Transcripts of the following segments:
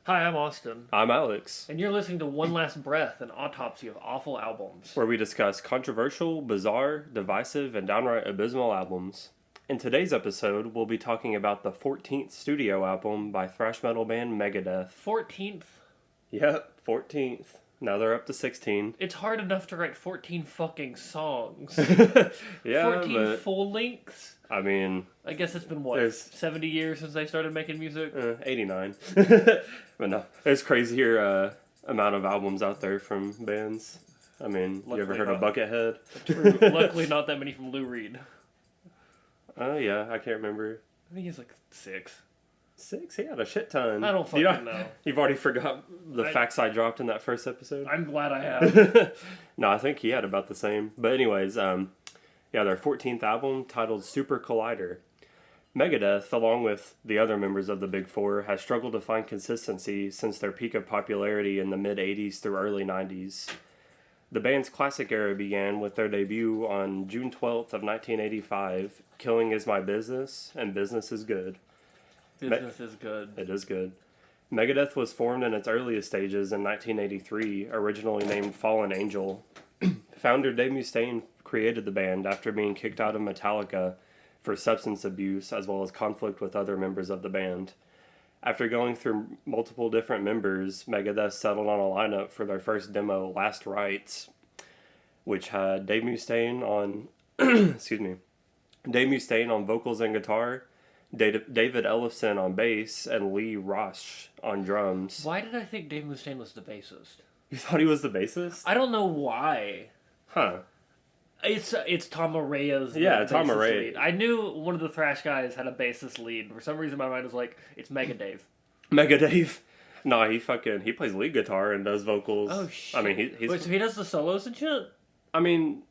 Hi, I'm Austin, I'm Alex, and you're listening to One Last Breath, an autopsy of awful albums. where we discuss controversial, bizarre, divisive, and downright abysmal albums. In today's episode, we'll be talking about the 14th studio album by thrash metal band Megadeth. 14th? Yep, 14th. Now they're up to 16. It's hard enough to write 14 fucking songs. Yeah, 14 but, full lengths? I mean... I guess it's been, what, 70 years since they started making music? 89. But no, there's crazier amount of albums out there from bands. I mean, Luckily you ever heard of not. Buckethead? True. Luckily not that many from Lou Reed. Oh, yeah, I can't remember. I think he's like 6. 6? He had a shit ton. I don't fucking know. You've already forgot the facts I dropped in that first episode? I'm glad I have. No, I think he had about the same. But anyways, yeah, their 14th album, titled Super Collider. Megadeth, along with the other members of the Big Four, has struggled to find consistency since their peak of popularity in the mid-80s through early 90s. The band's classic era began with their debut on June 12th of 1985, Killing Is My Business, and Business Is Good. Business is good. It is good. Megadeth was formed in its earliest stages in 1983, originally named Fallen Angel. Founder Dave Mustaine created the band after being kicked out of Metallica for substance abuse as well as conflict with other members of the band. After going through multiple different members, Megadeth settled on a lineup for their first demo, Last Rites, which had Dave Mustaine on Dave Mustaine on vocals and guitar, David Ellefson on bass, and Lee Roche on drums. Why did I think Dave Mustaine was the bassist? You thought he was the bassist? I don't know why. Huh. It's Tom Araya's Tom bassist Araya. lead. I knew one of the thrash guys had a bassist lead. For some reason, my mind was like, it's Megadeth. Megadeth. No, he plays lead guitar and does vocals. Oh shit! I mean, he's. Wait, so he does the solos and shit? I mean,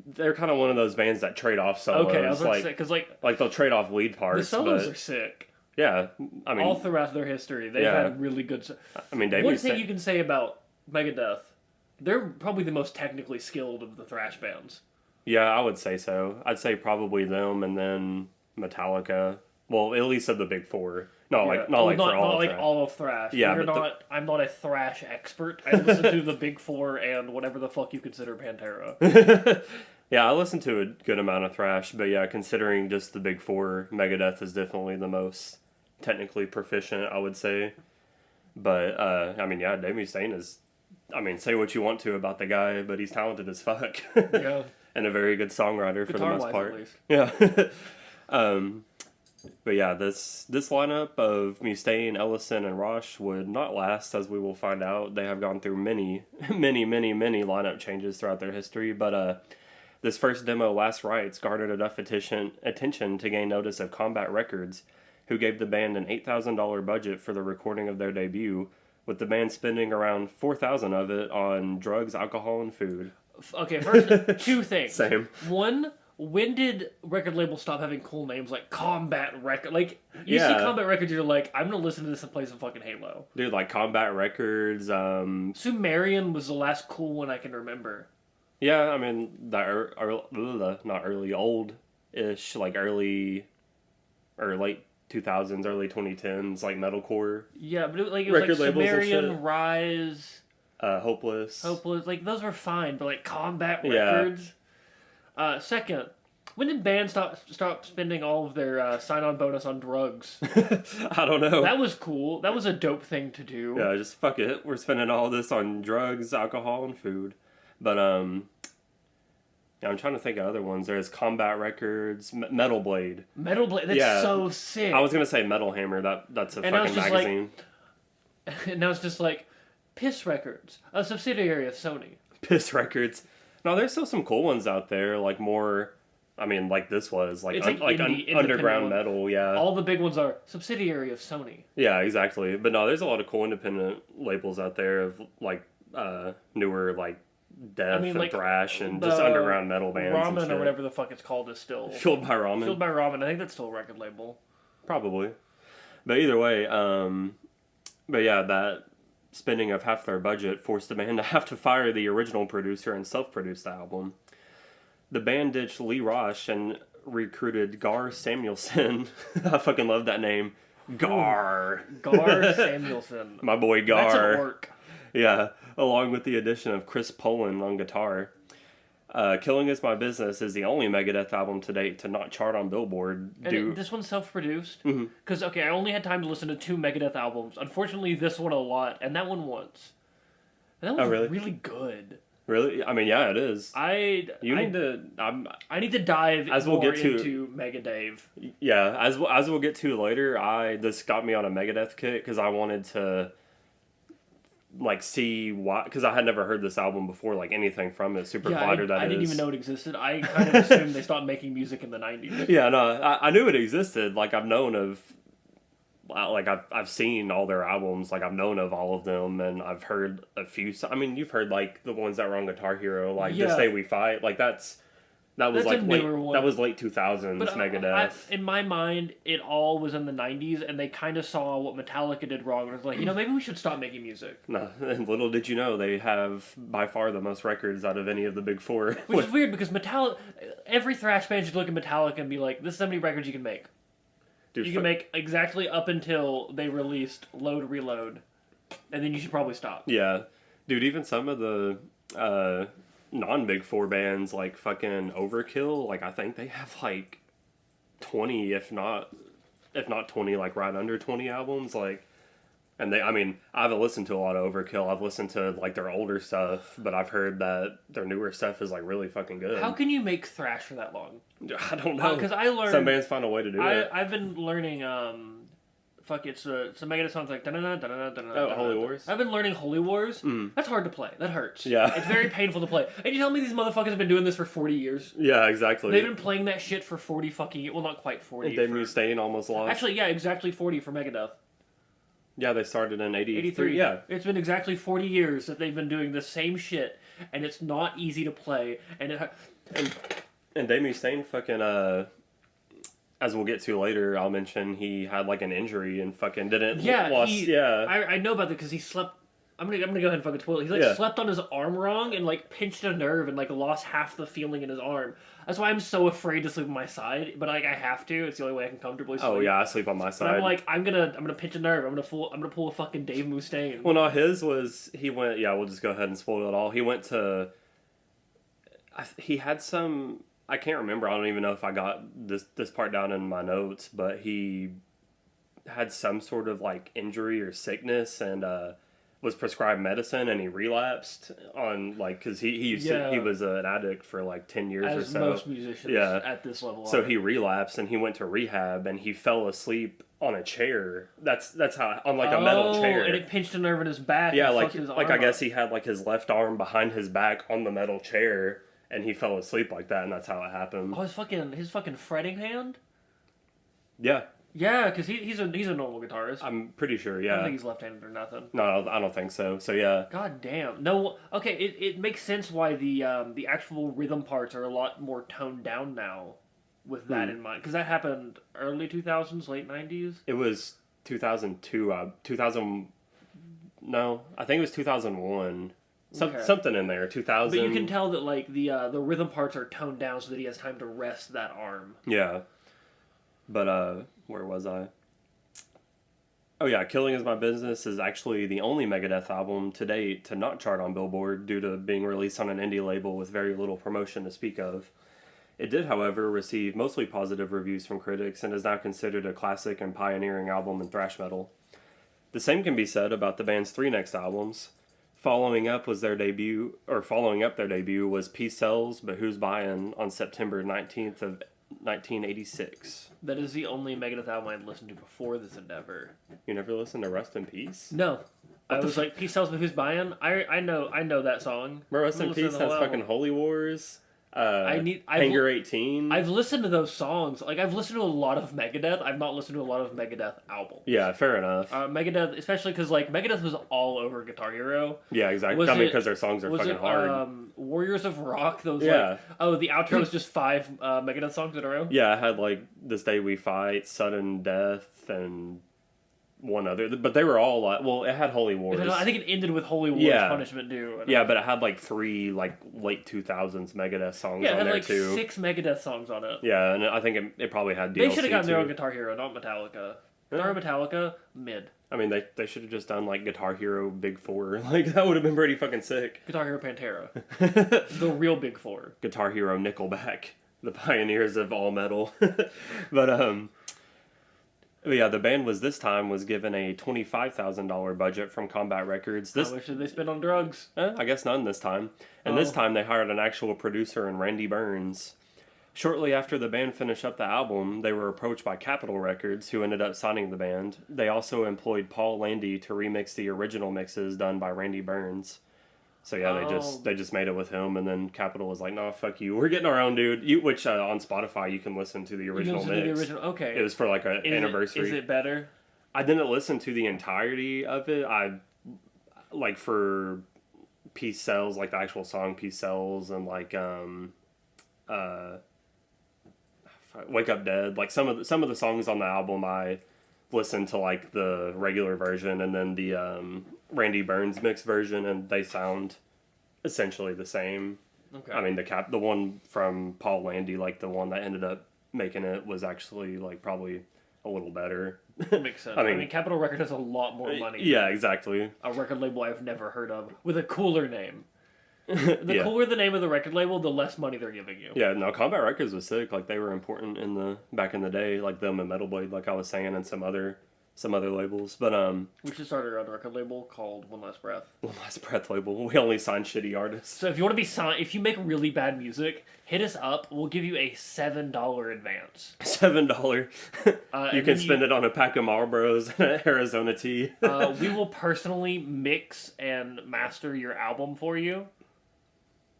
they're kind of one of those bands that trade off solos. Okay, I was about to say, because like they'll trade off lead parts. the solos but, are sick. Yeah, I mean, all throughout their history, they've had really good. I mean, Dave one Mustaine, thing you can say about Megadeth, they're probably the most technically skilled of the thrash bands. Yeah, I would say so. I'd say probably them and then Metallica. Well, at least of the Big Four. No, Yeah. not all of thrash. Yeah, I'm not a thrash expert. I listen to the Big Four and whatever the fuck you consider Pantera. Yeah, I listen to a good amount of thrash, but yeah, considering just the Big Four, Megadeth is definitely the most technically proficient, I would say. But I mean, yeah, Dave Mustaine is. I mean, say what you want to about the guy, but he's talented as fuck. Yeah. And a very good songwriter for the most part. At least. Yeah. But yeah, this lineup of Mustaine, Ellison, and Roche would not last, as we will find out. They have gone through many lineup changes throughout their history. But this first demo, Last Rites, garnered enough attention to gain notice of Combat Records, who gave the band an $8,000 budget for the recording of their debut, with the band spending around $4,000 of it on drugs, alcohol, and food. Okay, first, two things. Same. One, when did record labels stop having cool names like Combat Record? Like, you see Combat Records, you're like, I'm gonna listen to this and play some fucking Halo. Dude, like Combat Records, Sumerian was the last cool one I can remember. Yeah, I mean, not early, old-ish, like early, or late 2000s, early 2010s, like metalcore. Yeah, but it was like Sumerian, Rise... Hopeless. Like, those were fine, but like Combat Records. Second, when did bands stop spending all of their sign-on bonus on drugs? I don't know. That was cool. That was a dope thing to do. Yeah, just fuck it. We're spending all this on drugs, alcohol, and food. But yeah, I'm trying to think of other ones. There's Combat Records, Metal Blade. Metal Blade. That's so sick. I was gonna say Metal Hammer. That's a fucking magazine. And now it's just like. Piss Records, a subsidiary of Sony. Piss Records. No, there's still some cool ones out there, like more. I mean, like this was like underground metal. Yeah, all the big ones are subsidiary of Sony. Yeah, exactly. But no, there's a lot of cool independent labels out there of like newer like death and thrash and just underground metal bands. Ramen or whatever the fuck it's called is still Fueled by Ramen. Fueled by Ramen. I think that's still a record label. Probably, but either way, but yeah, that. Spending of half their budget forced the band to have to fire the original producer and self-produce the album. The band ditched Lee Roche and recruited Gar Samuelson. I fucking love that name. Gar. Gar Samuelson. My boy Gar. That's an orc. Yeah, along with the addition of Chris Poland on guitar. Killing Is My Business is the only Megadeth album to date to not chart on Billboard. This one's self-produced? Because, I only had time to listen to 2 Megadeth albums. Unfortunately, this one a lot, and that one once. And that was really good. Really? I mean, yeah, it is. I need to dive into Megadeth. Yeah, as we'll get to later, this got me on a Megadeth kick because I wanted to see why, because I had never heard this album before, like anything from it. Super Collider, I didn't even know it existed. I kind of assumed they stopped making music in the 90s. Yeah, no, I knew it existed. Like, I've known of, like, I've seen all their albums. Like, I've known of all of them, and I've heard a few. I mean, you've heard, like, the ones that were on Guitar Hero, like This Day We Fight. Like, that was like late 2000s Megadeth. In my mind, it all was in the 90s, and they kind of saw what Metallica did wrong, and was like, maybe we should stop making music. No, and little did you know, they have by far the most records out of any of the big four. Which is weird, because every thrash band should look at Metallica and be like, this is how many records you can make. Dude, you can make exactly up until they released Load Reload, and then you should probably stop. Yeah. Dude, even some of the non-Big Four bands, like fucking Overkill, like, I think they have like 20, if not 20, like right under 20 albums, like, and I haven't listened to a lot of Overkill. I've listened to like their older stuff, but I've heard that their newer stuff is like really fucking good. How can you make thrash for that long? I don't know. Because I learned some bands find a way to do it. I've been learning it's some Megadeth songs like Holy Wars. I've been learning Holy Wars. That's hard to play. That hurts. Yeah. It's very painful to play. And you tell me these motherfuckers have been doing this for 40 years? Yeah, exactly. They've been playing that shit for 40 fucking years. Well, not quite 40. And Dave Mustaine almost lost. Actually, yeah, exactly 40 for Megadeth. Yeah, they started in 83. Yeah. It's been exactly 40 years that they've been doing the same shit, and it's not easy to play. And Dave Mustaine fucking, as we'll get to later, I'll mention he had like an injury and fucking didn't. I know about that because he slept. I'm gonna go ahead and fucking spoil it. He slept on his arm wrong and like pinched a nerve and like lost half the feeling in his arm. That's why I'm so afraid to sleep on my side, but like I have to. It's the only way I can comfortably sleep. Oh yeah, I sleep on my side. But I'm like I'm gonna pinch a nerve. I'm gonna pull a fucking Dave Mustaine. Well, no, his was he went. Yeah, we'll just go ahead and spoil it all. He went to. He had some. I can't remember. I don't even know if I got this part down in my notes, but he had some sort of like injury or sickness and was prescribed medicine, and he relapsed on like because he was an addict for like 10 years or so. Most musicians at this level. So he relapsed and he went to rehab and he fell asleep on a chair. That's how on like a metal chair. And it pinched a nerve in his back. Yeah, like I guess he had like his left arm behind his back on the metal chair. And he fell asleep like that, and that's how it happened. Oh, his fucking fretting hand? Yeah. Yeah, because he's a normal guitarist. I'm pretty sure, yeah. I don't think he's left-handed or nothing. No, I don't think so. So, yeah. God damn. No, okay, it makes sense why the actual rhythm parts are a lot more toned down now with that in mind. Because that happened early 2000s, late 90s? It was 2002. No, I think it was 2001. Something in there, 2000. But you can tell that like the rhythm parts are toned down so that he has time to rest that arm. Yeah. But where was I? Oh yeah, Killing Is My Business is actually the only Megadeth album to date to not chart on Billboard due to being released on an indie label with very little promotion to speak of. It did, however, receive mostly positive reviews from critics and is now considered a classic and pioneering album in thrash metal. The same can be said about the band's 3 next albums. Following up their debut was Peace Sells, But Who's Buying on September 19th of 1986. That is the only Megadeth album I'd listened to before this endeavor. You never listened to Rest in Peace? No. I was like, Peace Sells, But Who's Buying? I know that song. Bro, Rest in Peace has fucking Holy Wars. Hangar 18. I've listened to those songs. Like, I've listened to a lot of Megadeth. I've not listened to a lot of Megadeth albums. Yeah, fair enough. Megadeth, especially because, like, Megadeth was all over Guitar Hero. Yeah, exactly. Because their songs are fucking hard. Warriors of Rock? The outro is just 5 Megadeth songs in a row? Yeah, I had, like, This Day We Fight, Sudden Death, and one other, but they were all like, well, it had Holy Wars. I think it ended with Holy Wars, Punishment Due. Yeah, but it had like 3 like late 2000s Megadeth songs on there too. Yeah, it had like too. 6 Megadeth songs on it. Yeah, and I think it probably had DLC. They should have gotten their own Guitar Hero, not Metallica. Guitar Hero Metallica, mid. I mean, they should have just done, like, Guitar Hero Big Four. Like, that would have been pretty fucking sick. Guitar Hero Pantera. The real Big Four. Guitar Hero Nickelback. The pioneers of all metal. But yeah, the band was given a $25,000 budget from Combat Records. How much did they spend on drugs? I guess none this time. And this time they hired an actual producer in Randy Burns. Shortly after the band finished up the album, they were approached by Capitol Records, who ended up signing the band. They also employed Paul Landy to remix the original mixes done by Randy Burns. So yeah, they just made it with him, and then Capitol was like, "No, fuck you, we're getting our own dude." Which on Spotify you can listen to the original mix. Okay. It was for like an anniversary. Is it better? I didn't listen to the entirety of it. I like for Peace Sells, like the actual song Peace Sells, and like Wake Up Dead. Like some of the songs on the album, I listened to like the regular version and then the Randy Burns mix version, and they sound essentially the same. Okay. I mean, the one from Paul Landy, like the one that ended up making it, was actually like probably a little better. Makes sense. I mean, Capitol Records has a lot more money. Yeah, exactly. A record label I've never heard of with a cooler name. The cooler the name of the record label, the less money they're giving you. Yeah, no, Combat Records was sick. Like, they were important back in the day, like them and Metal Blade, like I was saying, and some other labels. But we should start our own record label called One Last Breath. One Last Breath label. We only sign shitty artists. So if you want to be signed, if you make really bad music, hit us up. We'll give you a $7 advance. $7. You can spend it on a pack of Marlboros and an Arizona tea. We will personally mix and master your album for you.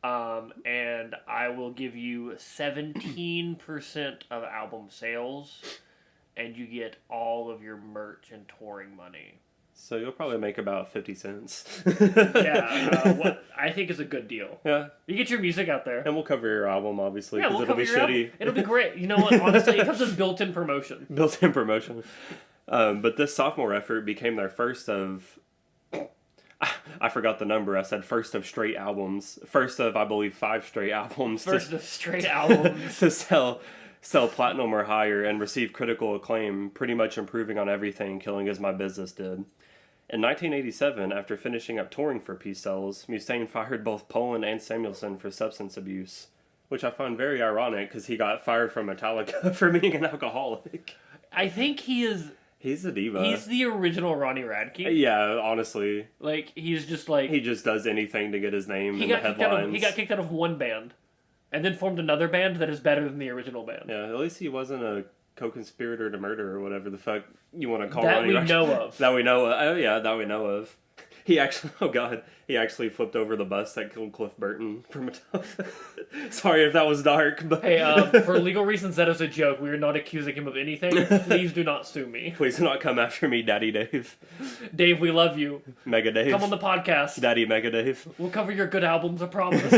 And I will give you 17% of album sales, and you get all of your merch and touring money. So you'll probably make about 50 cents. What I think is a good deal. Yeah. You get your music out there. And we'll cover your album, obviously, because it'll be shitty. Album. It'll be great. You know what? Honestly, it comes with built-in promotion. Built-in promotion. But this sophomore effort became their first of... I forgot the number. I said first of straight albums. First of, I believe, 5 straight albums. First of straight albums. To sell platinum or higher and receive critical acclaim, pretty much improving on everything Killing Is My Business did. In 1987, after finishing up touring for Peace Sells, Mustaine fired both Poland and Samuelson for substance abuse, which I find very ironic because he got fired from Metallica for being an alcoholic. I think He's a diva. He's the original Ronnie Radke. Yeah, honestly. Like, he's just like... He just does anything to get his name in the headlines. He got kicked out of one band, and then formed another band that is better than the original band. Yeah, at least he wasn't a co-conspirator to murder or whatever the fuck you want to call Ronnie Radke. Know of. That we know of. Oh, yeah, that we know of. He actually flipped over the bus that killed Cliff Burton from Metallica. Sorry if that was dark, but... Hey, for legal reasons, that is a joke. We are not accusing him of anything. Please do not sue me. Please do not come after me, Daddy Dave. Dave, we love you. Mega Dave. Come on the podcast. Daddy Mega Dave. We'll cover your good albums, I promise.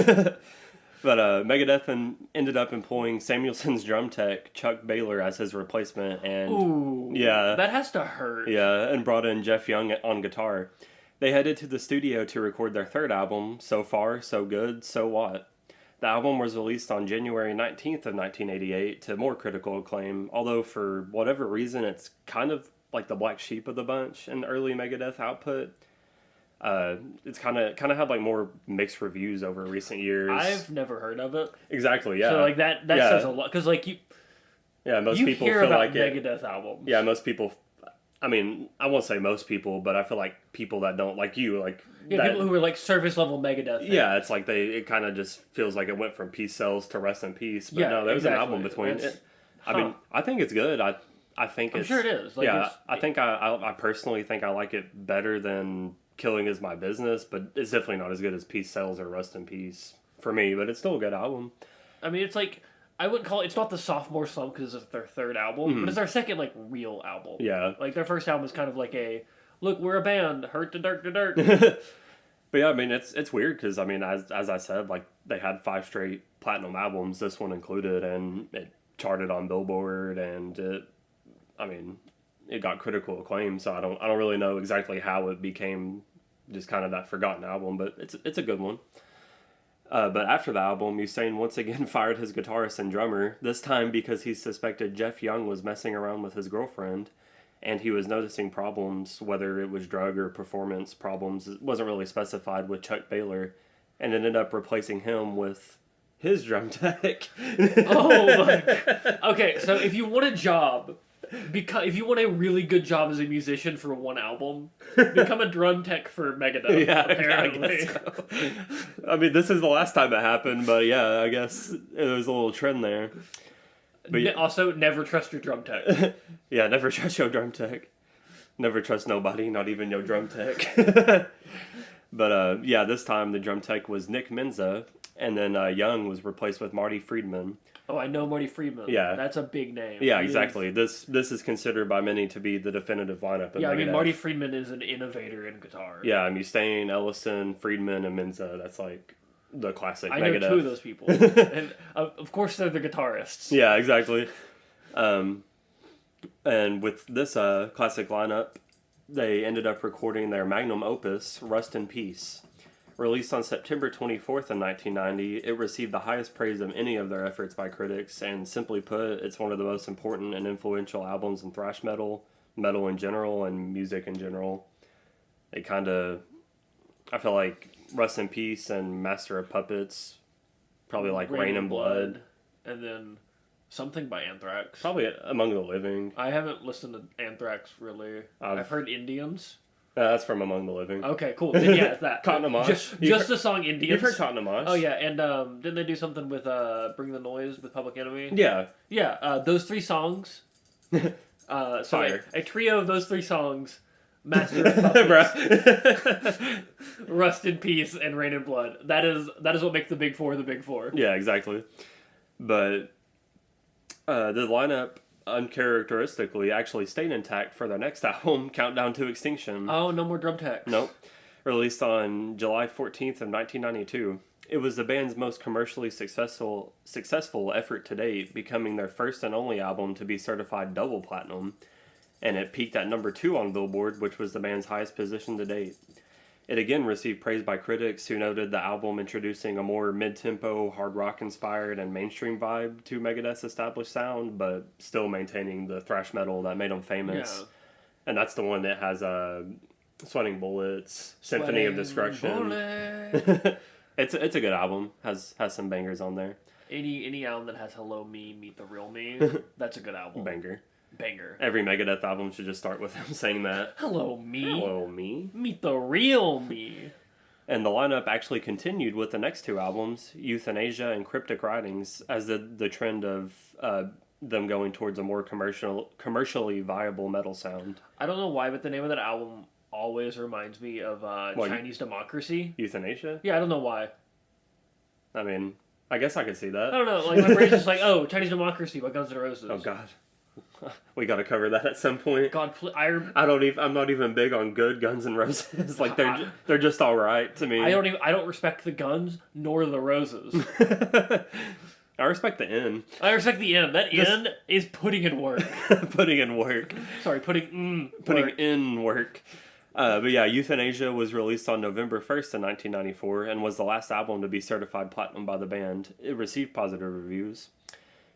But Megadeth ended up employing Samuelson's drum tech, Chuck Baylor, as his replacement. And ooh, yeah, that has to hurt. Yeah, and brought in Jeff Young on guitar. They headed to the studio to record their third album, So Far, So Good, So What. The album was released on January 19th of 1988 to more critical acclaim, although for whatever reason it's kind of like the black sheep of the bunch in early Megadeth output. It's kind of had like more mixed reviews over recent years. I've never heard of it. Exactly, yeah. So like that says a lot, because like most people hear feel about like Megadeth albums. Yeah, most people. I mean, I won't say most people, but I feel like people that don't like you, like people who are like service level Megadeth fans. Yeah, it's like it kind of just feels like it went from Peace Sells to Rest in Peace. But no, there was an album between it. I mean, I think it's good. I think I'm sure it is. Like, yeah, I think I personally think I like it better than Killing Is My Business, but it's definitely not as good as Peace Sells or Rest in Peace for me. But it's still a good album. I mean, it's like. I wouldn't call it... It's not the sophomore slump because it's their third album, but it's their second, like, real album. Yeah. Like, their first album is kind of like a, look, we're a band, hurt to dirt to dirt. But yeah, I mean, it's weird because, I mean, as I said, like, they had 5 straight platinum albums, this one included, and it charted on Billboard, and it got critical acclaim, so I don't really know exactly how it became just kind of that forgotten album, but it's a good one. But after the album, Mustaine once again fired his guitarist and drummer, this time because he suspected Jeff Young was messing around with his girlfriend, and he was noticing problems, whether it was drug or performance problems. It wasn't really specified with Chuck Baylor, and ended up replacing him with his drum tech. Oh my God. Okay, so if you want a job, if you want a really good job as a musician for one album, become a drum tech for Megadeth. Yeah, apparently. I guess so. I mean, this is the last time it happened, but yeah, I guess it was a little trend there. But Also, never trust your drum tech. Yeah, never trust your drum tech. Never trust nobody, not even your drum tech. But yeah, this time the drum tech was Nick Menza, and then Young was replaced with Marty Friedman. Oh, I know Marty Friedman. Yeah. That's a big name. Yeah, exactly. This is considered by many to be the definitive lineup of Yeah, I mean, Megadeth. Marty Friedman is an innovator in guitar. Yeah, Mustaine, Ellison, Friedman, and Menza. That's like the classic I Megadeth. know two of those people. And of course they're the guitarists. Yeah, exactly. And with this classic lineup, they ended up recording their magnum opus, Rust in Peace. Released on September 24th in 1990, it received the highest praise of any of their efforts by critics, and simply put, it's one of the most important and influential albums in thrash metal, metal in general, and music in general. It kind of, I feel like Rust in Peace and Master of Puppets, probably like Rain and Blood. And then something by Anthrax. Probably Among the Living. I haven't listened to Anthrax really. I've heard Indians. That's from Among the Living. Okay, cool. Then, yeah, it's that. Cotton Amash. Just the song Indians. You've heard Cotton Amash. Oh yeah, and didn't they do something with Bring the Noise with Public Enemy? Yeah. Yeah, those three songs. Fire. A trio of those three songs. Master of Puppets, Rust in Peace, and Rain and Blood. That is what makes the Big Four the Big Four. Yeah, exactly. But the lineup uncharacteristically actually stayed intact for their next album, Countdown to Extinction. Oh, no more drum tech. Nope. Released on July 14th of 1992. It was the band's most commercially successful effort to date, becoming their first and only album to be certified double platinum, and it peaked at number 2 on Billboard, which was the band's highest position to date. It again received praise by critics, who noted the album introducing a more mid-tempo, hard rock-inspired, and mainstream vibe to Megadeth's established sound, but still maintaining the thrash metal that made them famous. Yeah. And that's the one that has Sweating Bullets, Symphony of Destruction. It's a good album. Has some bangers on there. Any album that has Hello Me, Meet the Real Me, that's a good album. Banger. Every Megadeth album should just start with him saying that. Hello me. Hello me. Meet the real me. And the lineup actually continued with the next 2 albums, Euthanasia and Cryptic Writings, as the trend of them going towards a more commercially viable metal sound. I don't know why, but the name of that album always reminds me of Chinese Democracy. Euthanasia? Yeah, I don't know why. I mean, I guess I could see that. I don't know. Like, my brain's just like, oh, Chinese Democracy by Guns N' Roses. Oh, God. We got to cover that at some point. God, I'm not even big on good Guns N' Roses. Like they're just all right to me. I don't respect the Guns nor the Roses. I respect the N. I respect the N. That N is putting in work. Putting in work. Sorry, putting in work. But yeah, Euthanasia was released on November 1st in 1994 and was the last album to be certified platinum by the band. It received positive reviews.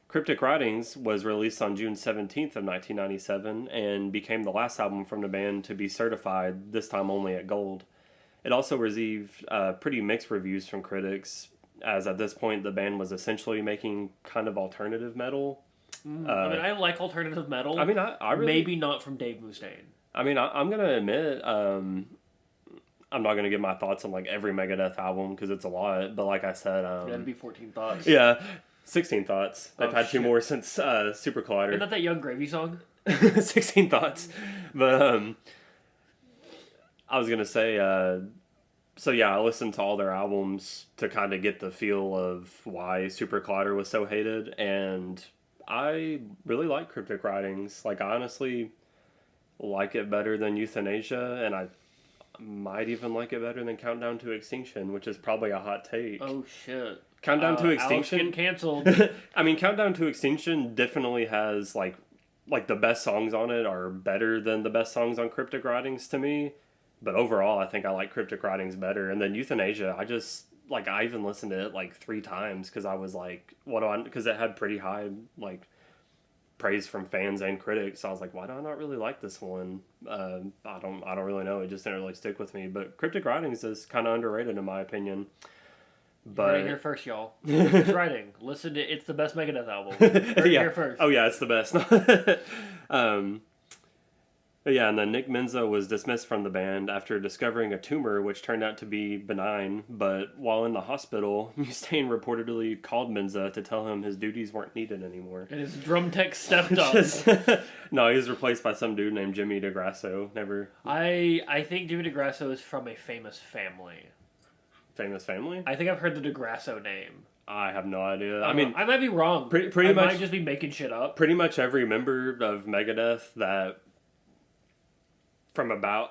Cryptic Writings was released on June 17th of 1997 and became the last album from the band to be certified, this time only at gold. It also received pretty mixed reviews from critics, as at this point the band was essentially making kind of alternative metal. I mean, I like alternative metal. I mean, I really... Maybe not from Dave Mustaine. I mean, I'm going to admit, I'm not going to give my thoughts on like every Megadeth album because it's a lot, but like I said... That'd be 14 thoughts. Yeah. 16 thoughts. They've had 2 more since Super Collider. Isn't that Young Gravy song? 16 thoughts. But I was going to say, so yeah, I listened to all their albums to kind of get the feel of why Super Collider was so hated. And I really like Cryptic Writings. Like, I honestly like it better than Euthanasia. And I might even like it better than Countdown to Extinction, which is probably a hot take. Oh, shit. Countdown to Extinction. Alex getting canceled. I mean, Countdown to Extinction definitely has like the best songs on it are better than the best songs on Cryptic Writings to me. But overall, I think I like Cryptic Writings better. And then Euthanasia, I even listened to it like 3 times because I was like, because it had pretty high praise from fans and critics. So I was like, why do I not really like this one? I don't really know. It just didn't really stick with me. But Cryptic Writings is kind of underrated in my opinion. But right here first, y'all. It's writing. Listen to it's the best Megadeth album. Right here first. Oh yeah, it's the best. Yeah, and then Nick Menza was dismissed from the band after discovering a tumor which turned out to be benign, but while in the hospital, Mustaine reportedly called Menza to tell him his duties weren't needed anymore. And his drum tech stepped up. No, he was replaced by some dude named Jimmy DeGrasso. Never. I think Jimmy DeGrasso is from a famous family. Famous family? I think I've heard the DeGrasso name. I have no idea. I mean, I might be wrong. Pretty I much, might just be making shit up. Pretty much every member of Megadeth that from about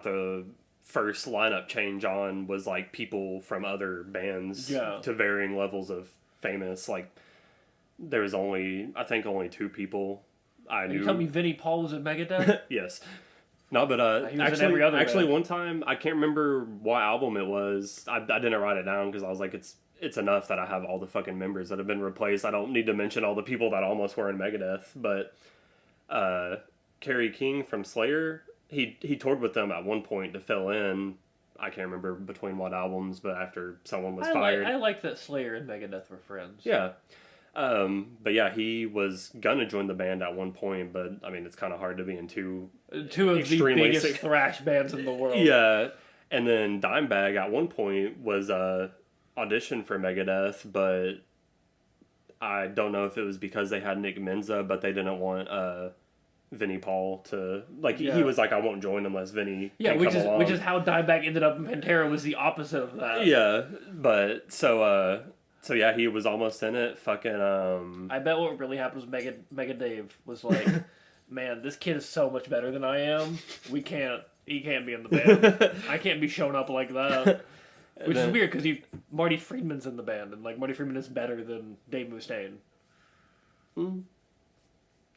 the first lineup change on was like people from other bands to varying levels of famous. Like there was only 2 people I knew. You tell me Vinnie Paul was in Megadeth? Yes. No, but actually one time I can't remember what album it was. I didn't write it down because I was like it's enough that I have all the fucking members that have been replaced. I don't need to mention all the people that almost were in Megadeth, but Kerry King from Slayer, he toured with them at one point to fill in. I can't remember between what albums, but after someone was fired. I like that Slayer and Megadeth were friends. Yeah. But yeah, he was gonna join the band at one point, but I mean, it's kind of hard to be in two of the biggest thrash bands in the world. Yeah. And then Dimebag at one point was auditioned for Megadeth, but I don't know if it was because they had Nick Menza, but they didn't want Vinnie Paul to he was like, I won't join unless Vinnie can come along. Which is how Dimebag ended up in Pantera, was the opposite of that. Yeah, but so yeah, he was almost in it. Fucking I bet what really happened was Mega Dave was like, man, this kid is so much better than I am. He can't be in the band. I can't be showing up like that. Which is weird because Marty Friedman's in the band, and like Marty Friedman is better than Dave Mustaine.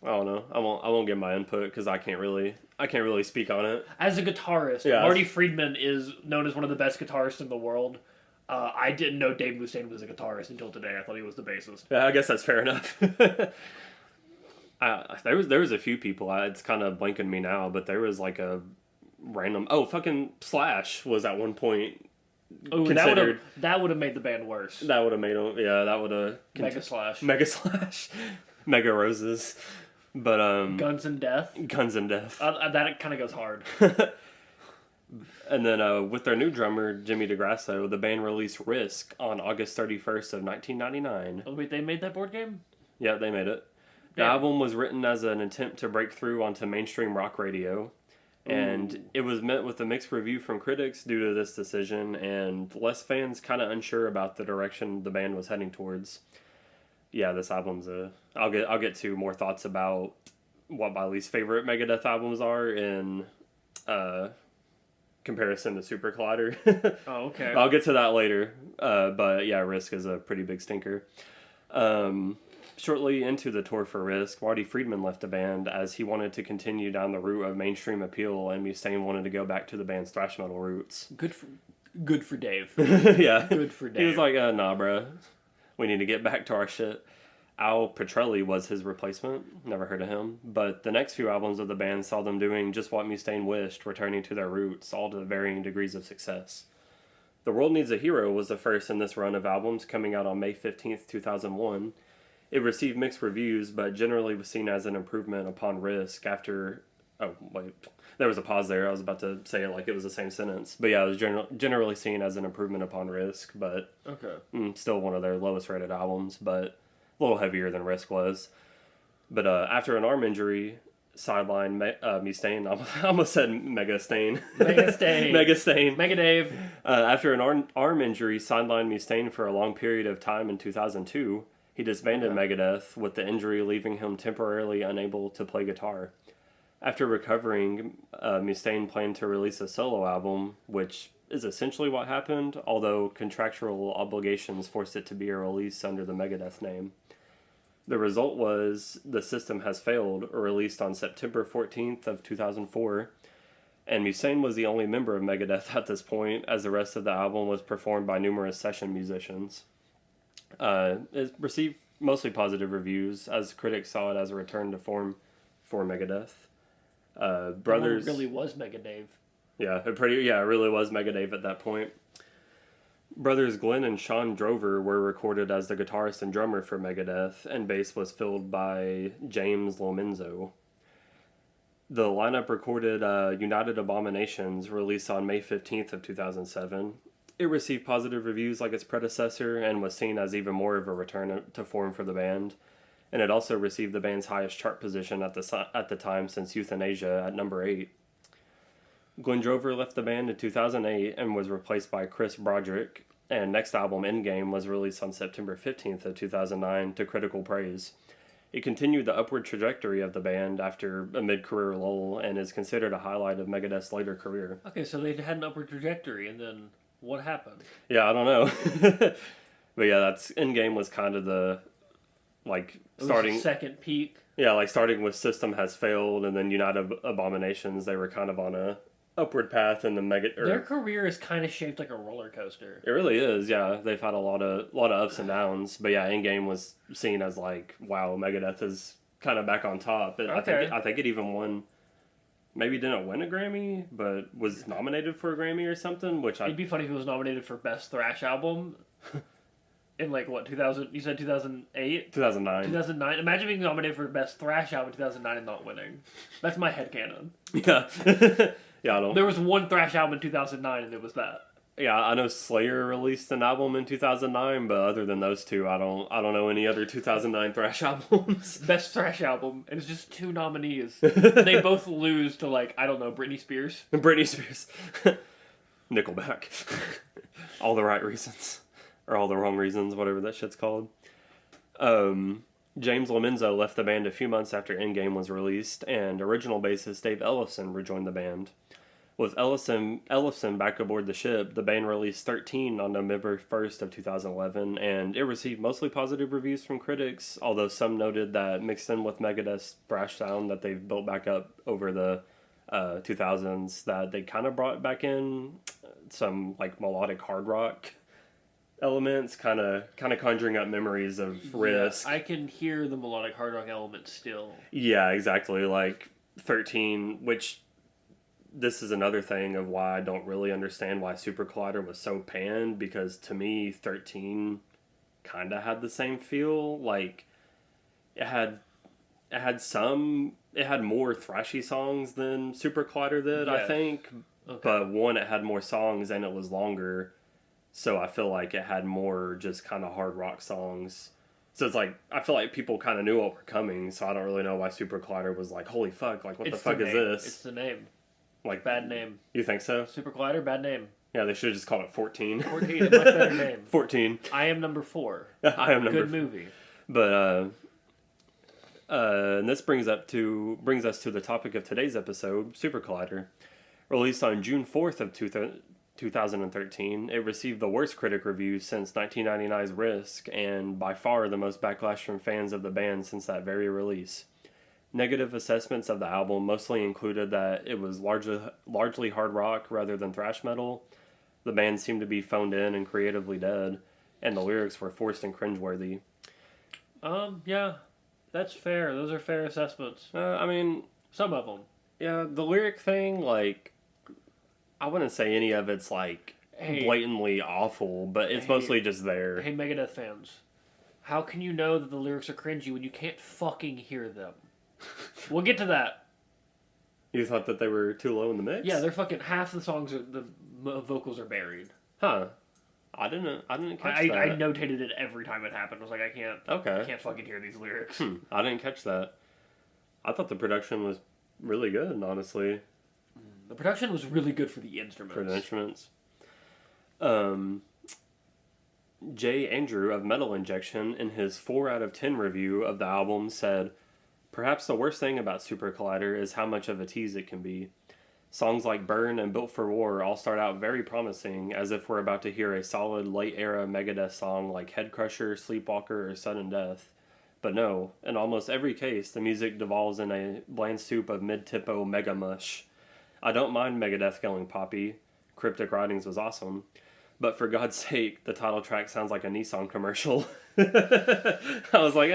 I don't know. I won't give my input because I can't really speak on it. As a guitarist, Marty Friedman is known as one of the best guitarists in the world. I didn't know Dave Mustaine was a guitarist until today. I thought he was the bassist. Yeah, I guess that's fair enough. There was a few people. It's kind of blanking me now, but there was like a random. Oh, fucking Slash was at one point. Oh, that would have made the band worse. That would have made them. Yeah, that would have. Mega Slash. Mega Roses. But Guns and Death. That kind of goes hard. And then with their new drummer Jimmy DeGrasso, the band released Risk on August 31st of 1999. Oh wait, they made that board game? Yeah, they made it. The album was written as an attempt to break through onto mainstream rock radio, and it was met with a mixed review from critics due to this decision, and less fans kind of unsure about the direction the band was heading towards. Yeah, this album's I'll get to more thoughts about what my least favorite Megadeth albums are in comparison to Super Collider. Oh, okay. I'll get to that later. But yeah, Risk is a pretty big stinker. Shortly into the tour for Risk, Marty Friedman left the band as he wanted to continue down the route of mainstream appeal, and Mustaine wanted to go back to the band's thrash metal roots. Good for Dave. Yeah. Good for Dave. He was like, nah, bruh. We need to get back to our shit. Al Petrelli was his replacement. Never heard of him. But the next few albums of the band saw them doing just what Mustaine wished, returning to their roots, all to varying degrees of success. The World Needs a Hero was the first in this run of albums, coming out on May 15th, 2001. It received mixed reviews, but generally was seen as an improvement upon Risk after... Oh, wait. There was a pause there. I was about to say it like it was the same sentence. But yeah, it was generally seen as an improvement upon Risk, but still one of their lowest rated albums, but a little heavier than Risk was. But after an arm injury, sidelined Mustaine. I almost said Megastain. Mega Dave. After an arm injury, sidelined Mustaine for a long period of time in 2002. He disbanded Megadeth, with the injury leaving him temporarily unable to play guitar. After recovering, Mustaine planned to release a solo album, which is essentially what happened, although contractual obligations forced it to be a release under the Megadeth name. The result was The System Has Failed, released on September 14th of 2004, and Mustaine was the only member of Megadeth at this point, as the rest of the album was performed by numerous session musicians. It received mostly positive reviews, as critics saw it as a return to form for Megadeth. Brothers It really was Megadeth. Yeah, it really was Megadeth at that point. Brothers Glenn and Sean Drover were recorded as the guitarist and drummer for Megadeth, and bass was filled by James Lomenzo. The lineup recorded United Abominations, released on May 15th of 2007. It received positive reviews like its predecessor and was seen as even more of a return to form for the band. And it also received the band's highest chart position at the time since Euthanasia at number 8. Glenn Drover left the band in 2008 and was replaced by Chris Broderick, and next album, Endgame, was released on September 15th of 2009 to critical praise. It continued the upward trajectory of the band after a mid-career lull and is considered a highlight of Megadeth's later career. Okay, so they had an upward trajectory, and then what happened? Yeah, I don't know. But yeah, Endgame was kind of the, starting... second peak. Yeah, starting with System Has Failed and then United Abominations, they were kind of on a upward path in the Their career is kind of shaped like a roller coaster. It really is, yeah. They've had a lot of ups and downs, but yeah, Endgame was seen as wow, Megadeth is kind of back on top. Okay. I think it even won. Maybe didn't win a Grammy, but was nominated for a Grammy or something. It'd be funny if it was nominated for Best Thrash Album. In 2000, you said 2008? 2009. 2009. Imagine being nominated for Best Thrash Album in 2009 and not winning. That's my headcanon. Yeah. Yeah, I don't... There was one thrash album in 2009 and it was that. Yeah, I know Slayer released an album in 2009, but other than those two, I don't know any other 2009 thrash albums. Best thrash album, and it's just 2 nominees. They both lose to I don't know, Britney Spears. Britney Spears. Nickelback. All the right reasons. Or all the wrong reasons, whatever that shit's called. James Lomenzo left the band a few months after Endgame was released, and original bassist Dave Ellefson rejoined the band. With Ellefson back aboard the ship, the band released 13 on November 1st of 2011, and it received mostly positive reviews from critics, although some noted that mixed in with Megadeth's thrash sound that they've built back up over the 2000s, that they kind of brought back in some melodic hard rock elements, kind of conjuring up memories of Risk. I can hear the melodic hard rock element still. Yeah, exactly. 13, which this is another thing of why I don't really understand why Super Collider was so panned, because to me 13 kind of had the same feel. It had more thrashy songs than Super Collider did, I think. Okay. But one, it had more songs and it was longer. So I feel like it had more just kind of hard rock songs. So it's I feel like people kind of knew what were coming, so I don't really know why Super Collider was holy fuck, what the fuck is this? It's the name. Bad name. You think so? Super Collider, bad name. Yeah, they should have just called it 14. 14, a much better name. 14. I Am Number 4. I Am Number 4. Good movie. But, and this brings us to the topic of today's episode, Super Collider. Released on June 4th of 2013, it received the worst critic reviews since 1999's Risk, and by far the most backlash from fans of the band since that very release. Negative assessments of the album mostly included that it was largely hard rock rather than thrash metal. The band seemed to be phoned in and creatively dead, and the lyrics were forced and cringeworthy. Yeah, that's fair. Those are fair assessments. Some of them. Yeah, the lyric thing, I wouldn't say any of it's blatantly awful, but it's mostly just there. Hey, Megadeth fans, how can you know that the lyrics are cringy when you can't fucking hear them? We'll get to that. You thought that they were too low in the mix? Yeah, they're fucking half the songs the vocals are buried. Huh. I didn't catch that. I notated it every time it happened. I was I can't fucking hear these lyrics. I didn't catch that. I thought the production was really good, honestly. The production was really good for the instruments. Jay Andrew of Metal Injection, in his 4 out of 10 review of the album, said, "Perhaps the worst thing about Super Collider is how much of a tease it can be. Songs like Burn and Built for War all start out very promising, as if we're about to hear a solid late-era Megadeth song like Head Crusher, Sleepwalker, or Sudden Death. But no, in almost every case, the music devolves in a bland soup of mid-tempo mega mush. I don't mind Megadeth going poppy. Cryptic Writings was awesome. But for God's sake, the title track sounds like a Nissan commercial. I was like,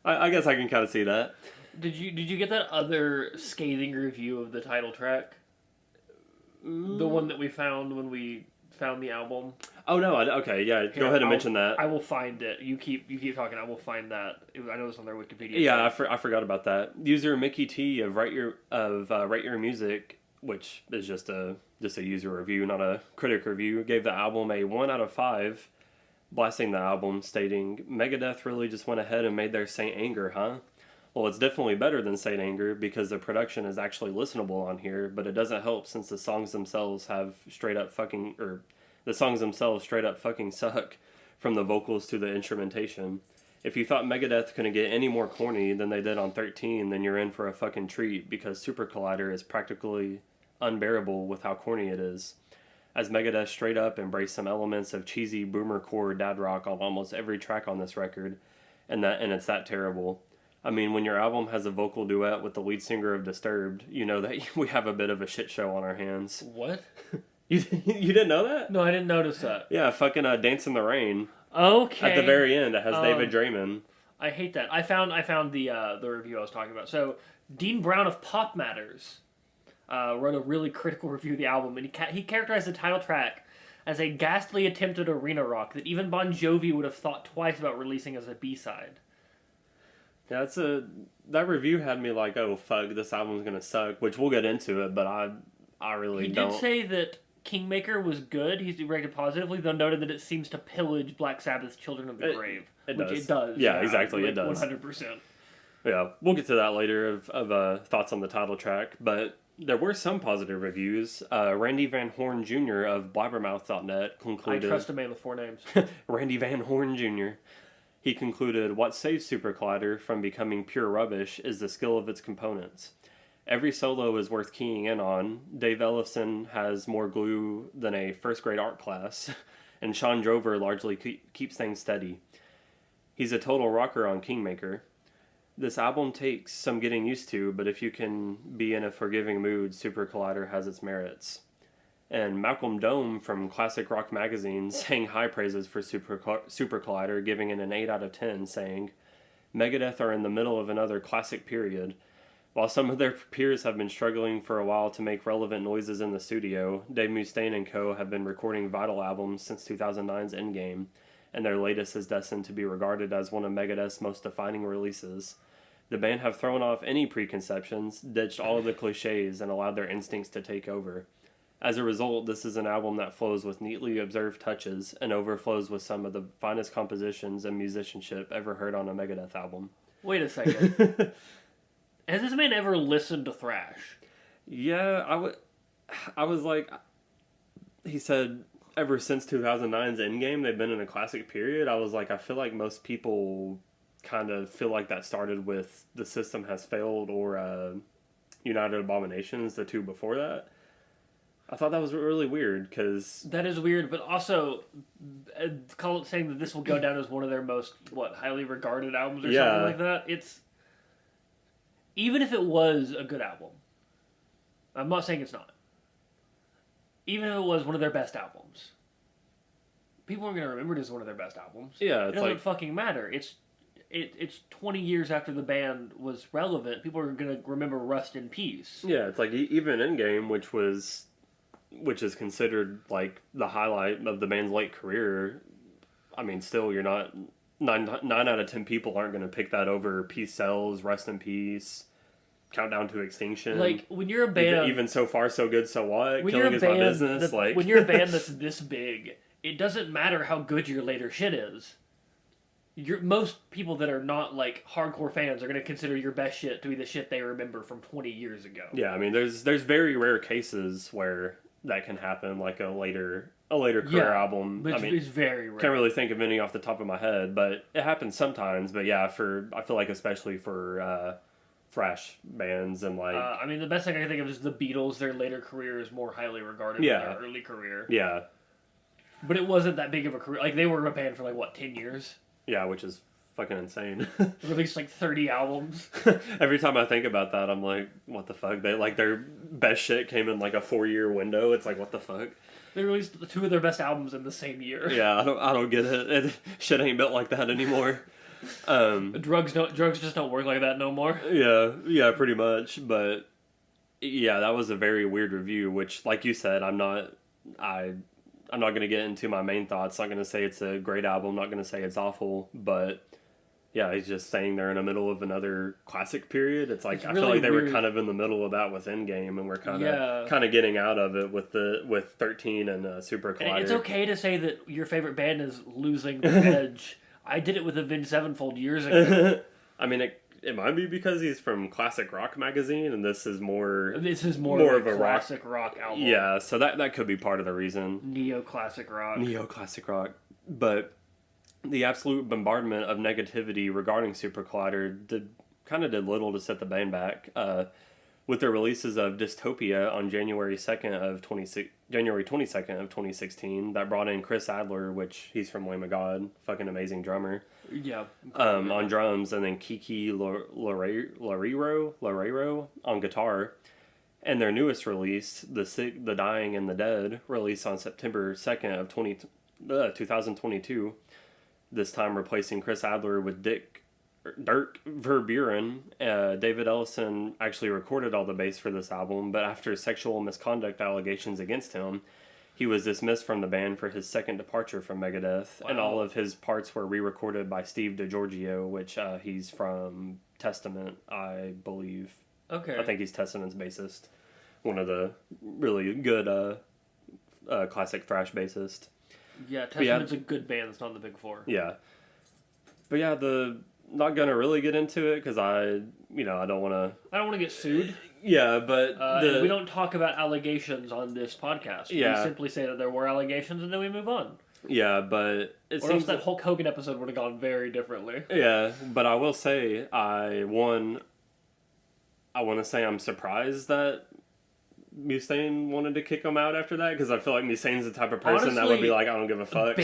I guess I can kind of see that. Did you get that other scathing review of the title track? The one that we found when we found the album. Oh no! Okay, yeah. Go ahead and mention that. I will find it. You keep talking. I will find that. I know it's on their Wikipedia. Yeah, I forgot about that. User Mickey T of Write Your Music, which is just a user review, not a critic review, gave the album a 1 out of 5, blasting the album, stating, "Megadeth really just went ahead and made their Saint Anger, huh? Well, it's definitely better than Saint Anger because the production is actually listenable on here, but it doesn't help since the songs themselves straight up fucking suck, from the vocals to the instrumentation. If you thought Megadeth couldn't get any more corny than they did on 13, then you're in for a fucking treat because Super Collider is practically unbearable with how corny it is. As Megadeth straight up embraced some elements of cheesy boomer-core dad rock on almost every track on this record, and it's that terrible. I mean, when your album has a vocal duet with the lead singer of Disturbed, you know that we have a bit of a shit show on our hands." What? You didn't know that? No, I didn't notice that. Yeah, fucking Dance in the Rain. Okay. At the very end, it has David Draymond. I hate that. I found the review I was talking about. So, Dean Brown of Pop Matters wrote a really critical review of the album, and he characterized the title track as a ghastly attempt at arena rock that even Bon Jovi would have thought twice about releasing as a B-side. Yeah, that review had me like, oh fuck, this album's gonna suck, which we'll get into it, but I really don't. He did say that Kingmaker was good. He's rated positively, though noted that it seems to pillage Black Sabbath's Children of the Grave. It does. Yeah, exactly, it does. 100%. Yeah, we'll get to that later of thoughts on the title track, but there were some positive reviews. Randy Van Horn Jr. of Blabbermouth.net concluded... I trust a man with 4 names. Randy Van Horn Jr. He concluded, "What saves Super Collider from becoming pure rubbish is the skill of its components. Every solo is worth keying in on. Dave Ellefson has more glue than a first-grade art class, and Sean Drover largely keeps things steady. He's a total rocker on Kingmaker. This album takes some getting used to, but if you can be in a forgiving mood, Super Collider has its merits." And Malcolm Dome from Classic Rock Magazine sang high praises for Super Collider, giving it an 8 out of 10, saying, "Megadeth are in the middle of another classic period. While some of their peers have been struggling for a while to make relevant noises in the studio, Dave Mustaine and co. have been recording vital albums since 2009's Endgame, and their latest is destined to be regarded as one of Megadeth's most defining releases. The band have thrown off any preconceptions, ditched all of the cliches, and allowed their instincts to take over. As a result, this is an album that flows with neatly observed touches and overflows with some of the finest compositions and musicianship ever heard on a Megadeth album." Wait a second. Has this man ever listened to thrash? Yeah, I was like, he said, ever since 2009's Endgame, they've been in a classic period. I was like, I feel like most people kind of feel like that started with The System Has Failed or United Abominations, the two before that. I thought that was really weird, because... That is weird, but also saying that this will go down as one of their most, highly regarded albums or something like that. It's... Even if it was a good album, I'm not saying it's not. Even if it was one of their best albums, people aren't going to remember it as one of their best albums. Yeah, it doesn't fucking matter. It's 20 years after the band was relevant. People are going to remember Rust in Peace. Yeah, it's like even Endgame, which is considered like the highlight of the band's late career. I mean, still, you're not 9 out of 10 people aren't going to pick that over Peace Sells, Rest in Peace, Countdown to Extinction. Like when you're a band, even So Far So Good So What, Killing Is My Business. When you're a band that's this big, it doesn't matter how good your later shit is. Most people that are not like hardcore fans are going to consider your best shit to be the shit they remember from 20 years ago. Yeah, I mean, there's very rare cases where that can happen, like a later career album. But it's very rare. Can't really think of any off the top of my head, but it happens sometimes. But yeah, I feel like especially for thrash bands and like... I mean, the best thing I can think of is the Beatles. Their later career is more highly regarded than their early career. Yeah. But it wasn't that big of a career. Like, they were a band for 10 years? Yeah, which is fucking insane. Released like 30 albums. Every time I think about that, I'm like, what the fuck? They like their best shit came in like a 4-year window. It's like, what the fuck? They released 2 of their best albums in the same year. Yeah, I don't get it. Shit ain't built like that anymore. Drugs just don't work like that no more. Yeah, pretty much. But yeah, that was a very weird review. Which, like you said, I'm not going to get into my main thoughts. Not going to say it's a great album. Not going to say it's awful. But yeah, he's just saying they're in the middle of another classic period. It's like, I feel like they were kind of in the middle of that with Endgame, and we're kind of getting out of it with 13 and Super Collider. And it's okay to say that your favorite band is losing the edge. I did it with Avenged Sevenfold years ago. I mean, it might be because he's from Classic Rock magazine, and this is more of a classic rock album. Yeah, so that could be part of the reason. Neo-classic rock. But the absolute bombardment of negativity regarding Super Collider did little to set the band back. With the releases of Dystopia on January 22nd of 2016, that brought in Chris Adler, which he's from Lamb of God, fucking amazing drummer. Yeah. On drums, and then Kiki Loureiro on guitar. And their newest release, The Sick, The Dying, and the Dead, released on September 2nd of 2022. This time replacing Chris Adler with Dirk Verburen. David Ellison actually recorded all the bass for this album, but after sexual misconduct allegations against him, he was dismissed from the band for his second departure from Megadeth. Wow. And all of his parts were re-recorded by Steve DiGiorgio, which he's from Testament, I believe. Okay. I think he's Testament's bassist. One of the really good classic thrash bassists. Yeah, Testament's a good band. It's not the Big Four. Yeah. But yeah, not gonna really get into it because I don't want to get sued. Yeah, but we don't talk about allegations on this podcast. Yeah. We simply say that there were allegations and then we move on. Yeah, but it or seems else that Hulk Hogan episode would have gone very differently. Yeah, but I will say I want to say I'm surprised that Mustaine wanted to kick him out after that, because I feel like Mustaine's the type of person that would be like, I don't give a fuck.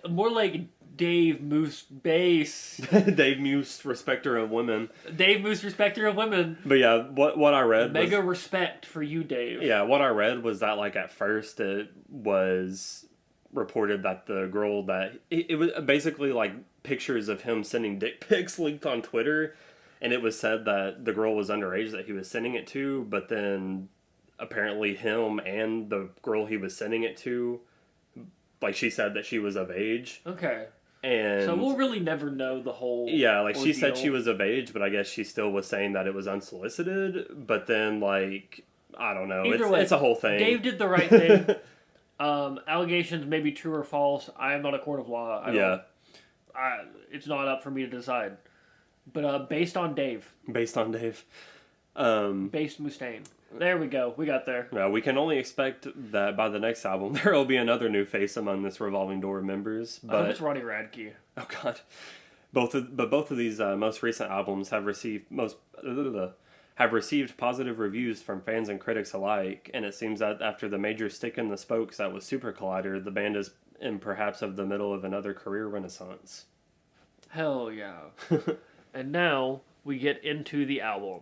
More like Dave Moose bass. Dave Moose, respecter of women. Dave Moose, respecter of women. But yeah, what I read Mega respect for you, Dave. Yeah, what I read was that, like, at first it was reported that the girl that... It was basically, like, pictures of him sending dick pics leaked on Twitter, and it was said that the girl was underage that he was sending it to, but then apparently him and the girl he was sending it to, like, she said that she was of age. Okay. And so we'll really never know the whole like, ordeal. She said she was of age, but I guess she still was saying that it was unsolicited. But then, like, I don't know. Either way, it's a whole thing. Dave did the right thing. Allegations may be true or false. I am not a court of law. It's not up for me to decide. But based on Dave. Based Mustaine. There we go. We got there. Yeah, we can only expect that by the next album there will be another new face among this revolving door of members. But I hope it's Ronnie Radke. Oh God, both of these most recent albums have received positive reviews from fans and critics alike. And it seems that after the major stick in the spokes that was Super Collider, the band is in perhaps of the middle of another career renaissance. Hell yeah! And now we get into the album.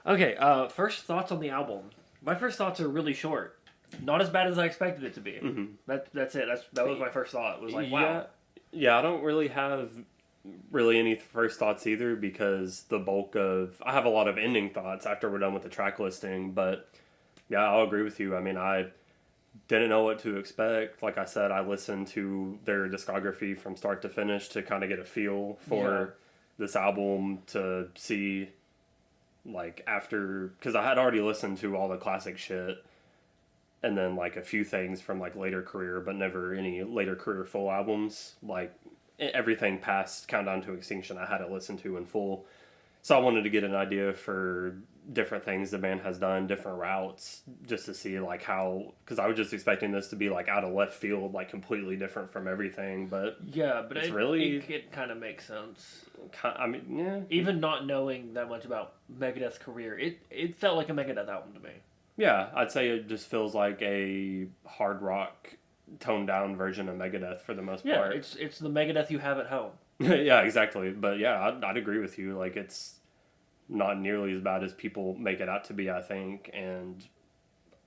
Okay, first thoughts on the album. My first thoughts are really short. Not as bad as I expected it to be. Mm-hmm. That's it. That was my first thought. It was like, wow. Yeah, I don't really have any first thoughts either, because I have a lot of ending thoughts after we're done with the track listing. But yeah, I'll agree with you. I mean, I didn't know what to expect. Like I said, I listened to their discography from start to finish to kind of get a feel for this album, to see, like, after, because I had already listened to all the classic shit, and then, like, a few things from, like, later career, but never any later career full albums. Like, everything past Countdown to Extinction I hadn't listened to in full. So I wanted to get an idea for different things the band has done, different routes, just to see, like, how, because I was just expecting this to be, like, out of left field, like, completely different from everything, but yeah, but it kind of makes sense. I mean, yeah. Even not knowing that much about Megadeth's career, it felt like a Megadeth album to me. Yeah, I'd say it just feels like a hard rock, toned down version of Megadeth for the most part. Yeah, it's the Megadeth you have at home. Yeah, exactly. But yeah, I'd agree with you. Like, it's not nearly as bad as people make it out to be, I think, and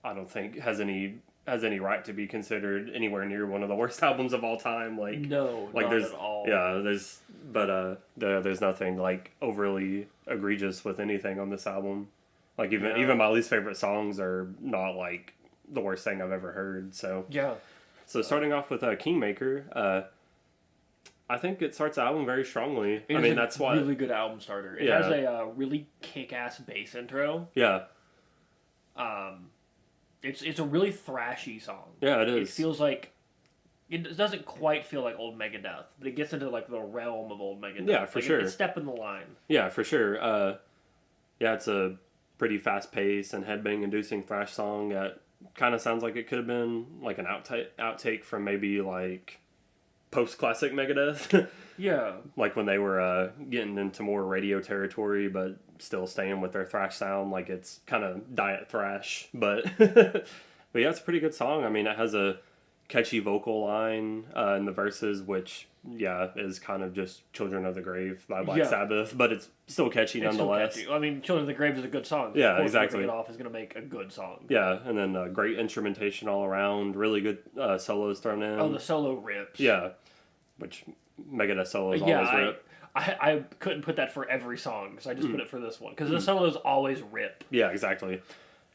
I don't think has any right to be considered anywhere near one of the worst albums of all time. No, like not there's at all. yeah, there's nothing like overly egregious with anything on this album. Like even my least favorite songs are not like the worst thing I've ever heard. So yeah. So starting off with Kingmaker, I think it starts the album very strongly. I mean, that's why really good album starter. It has a really kick-ass bass intro. Yeah. It's a really thrashy song. Yeah, it is. It feels like it doesn't quite feel like old Megadeth, but it gets into like the realm of old Megadeth. Yeah, for sure. It's a step in the line. Yeah, for sure. Yeah, it's a pretty fast-paced and headbang-inducing thrash song that kind of sounds like it could have been like an outtake from maybe like post-classic Megadeth. Yeah. Like when they were getting into more radio territory, but still staying with their thrash sound. Like it's kind of diet thrash, but but yeah, it's a pretty good song. I mean, it has a catchy vocal line in the verses, which is kind of just "Children of the Grave" by Black Sabbath, but it's still catchy nonetheless. Still catchy. I mean, "Children of the Grave" is a good song. Yeah, of course, exactly. Ripping it off is going to make a good song. Yeah, and then great instrumentation all around. Really good solos thrown in. Oh, the solo rips. Yeah, which Megadeth solos always rip. I couldn't put that for every song, so I just put it for this one. Because the solos always rip. Yeah, exactly.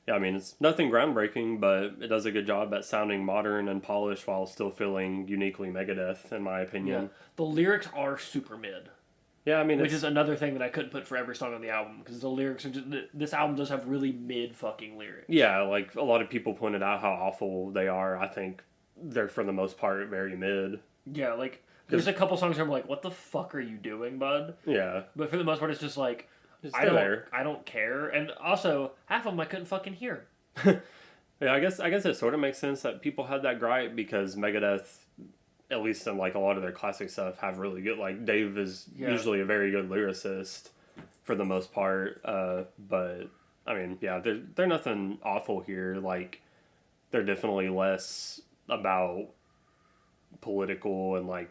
Yeah, I mean, it's nothing groundbreaking, but it does a good job at sounding modern and polished while still feeling uniquely Megadeth, in my opinion. Yeah. The lyrics are super mid. Yeah, I mean, which is another thing that I couldn't put for every song on the album, because the lyrics are just... This album does have really mid fucking lyrics. Yeah, like, a lot of people pointed out how awful they are. I think they're, for the most part, very mid. Yeah, like... There's a couple songs where I'm like, what the fuck are you doing, bud? Yeah. But for the most part, it's just like, I don't care. And also, half of them I couldn't fucking hear. Yeah, I guess it sort of makes sense that people had that gripe because Megadeth, at least in like a lot of their classic stuff, have really good, like Dave is usually a very good lyricist for the most part. But I mean, yeah, they're nothing awful here. Like, they're definitely less about political and like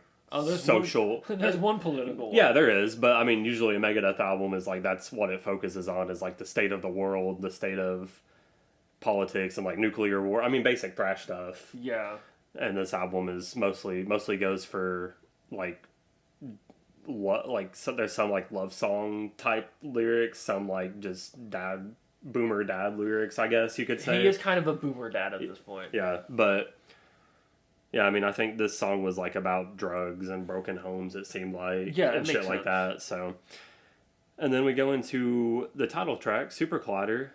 social. There's one political one. Yeah, there is, but I mean, usually a Megadeth album is like that's what it focuses on, is like the state of the world, the state of politics, and like nuclear war. I mean, basic thrash stuff. Yeah. And this album is mostly goes for like so there's some like love song type lyrics, some like just boomer dad lyrics, I guess you could say. He is kind of a boomer dad at this point. Yeah, but yeah, I mean, I think this song was like about drugs and broken homes, it seemed like, and shit like that. So, and then we go into the title track, Super Collider.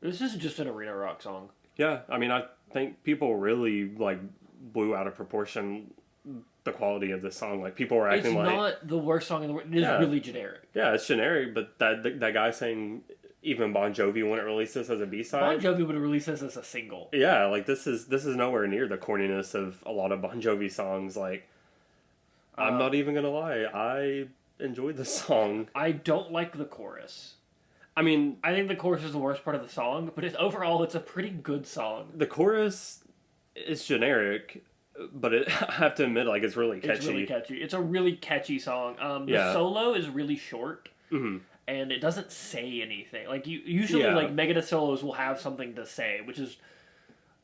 This is just an arena rock song. Yeah, I mean, I think people really like blew out of proportion the quality of this song. Like, people were acting like... It's not the worst song in the world. It is really generic. Yeah, it's generic, but that guy saying even Bon Jovi wouldn't release this as a B-side. Bon Jovi would have released this as a single. Yeah, like, this is nowhere near the corniness of a lot of Bon Jovi songs. Like, I'm not even gonna lie, I enjoyed this song. I don't like the chorus. I mean... I think the chorus is the worst part of the song, but overall, it's a pretty good song. The chorus is generic, but I have to admit, like, it's really catchy. It's really catchy. It's a really catchy song. The solo is really short, and it doesn't say anything. Like, usually, like, Megadeth solos will have something to say, which is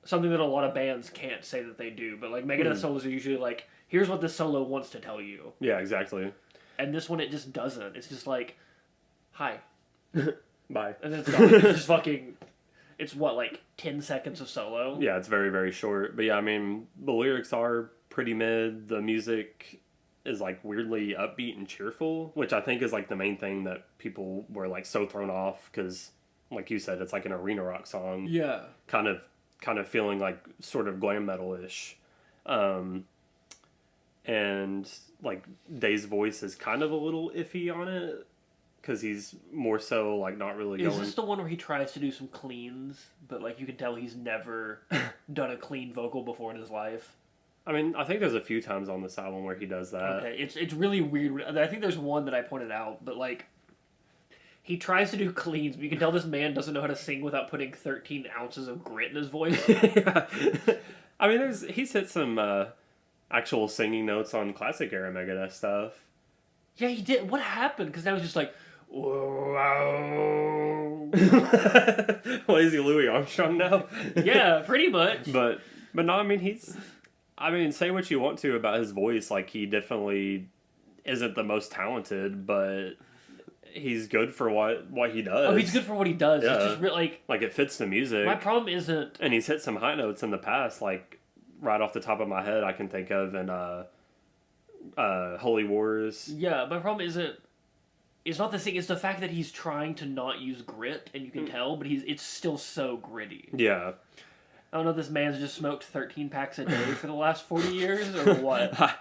something that a lot of bands can't say that they do. But, like, Megadeth solos are usually like, here's what this solo wants to tell you. Yeah, exactly. And this one, it just doesn't. It's just like, hi. Bye. And then it's gone. It's just fucking... It's what, like 10 seconds of solo? Yeah, it's very, very short. But yeah, I mean, the lyrics are pretty mid. The music is like weirdly upbeat and cheerful, which I think is like the main thing that people were like so thrown off because, like you said, it's like an arena rock song. Yeah. Kind of feeling like sort of glam metal-ish. And like Dave's voice is kind of a little iffy on it. Because he's more so, like, not really going... Is this the one where he tries to do some cleans, but, like, you can tell he's never done a clean vocal before in his life? I mean, I think there's a few times on this album where he does that. Okay, it's really weird. I think there's one that I pointed out, but, like, he tries to do cleans, but you can tell this man doesn't know how to sing without putting 13 ounces of grit in his voice. Yeah. I mean, he's hit some actual singing notes on classic era Megadeth stuff. Yeah, he did. What happened? Because that was just like, wow. Lazy Louis Armstrong now. Yeah, pretty much. But no, I mean say what you want to about his voice, like he definitely isn't the most talented, but he's good for what he does. Oh, he's good for what he does. Yeah. It's just like it fits the music. My problem isn't, and he's hit some high notes in the past, like right off the top of my head I can think of in Holy Wars. yeah, my problem isn't, it's not the thing, it's the fact that he's trying to not use grit, and you can tell, but it's still so gritty. Yeah. I don't know if this man's just smoked 13 packs a day for the last 40 years, or what.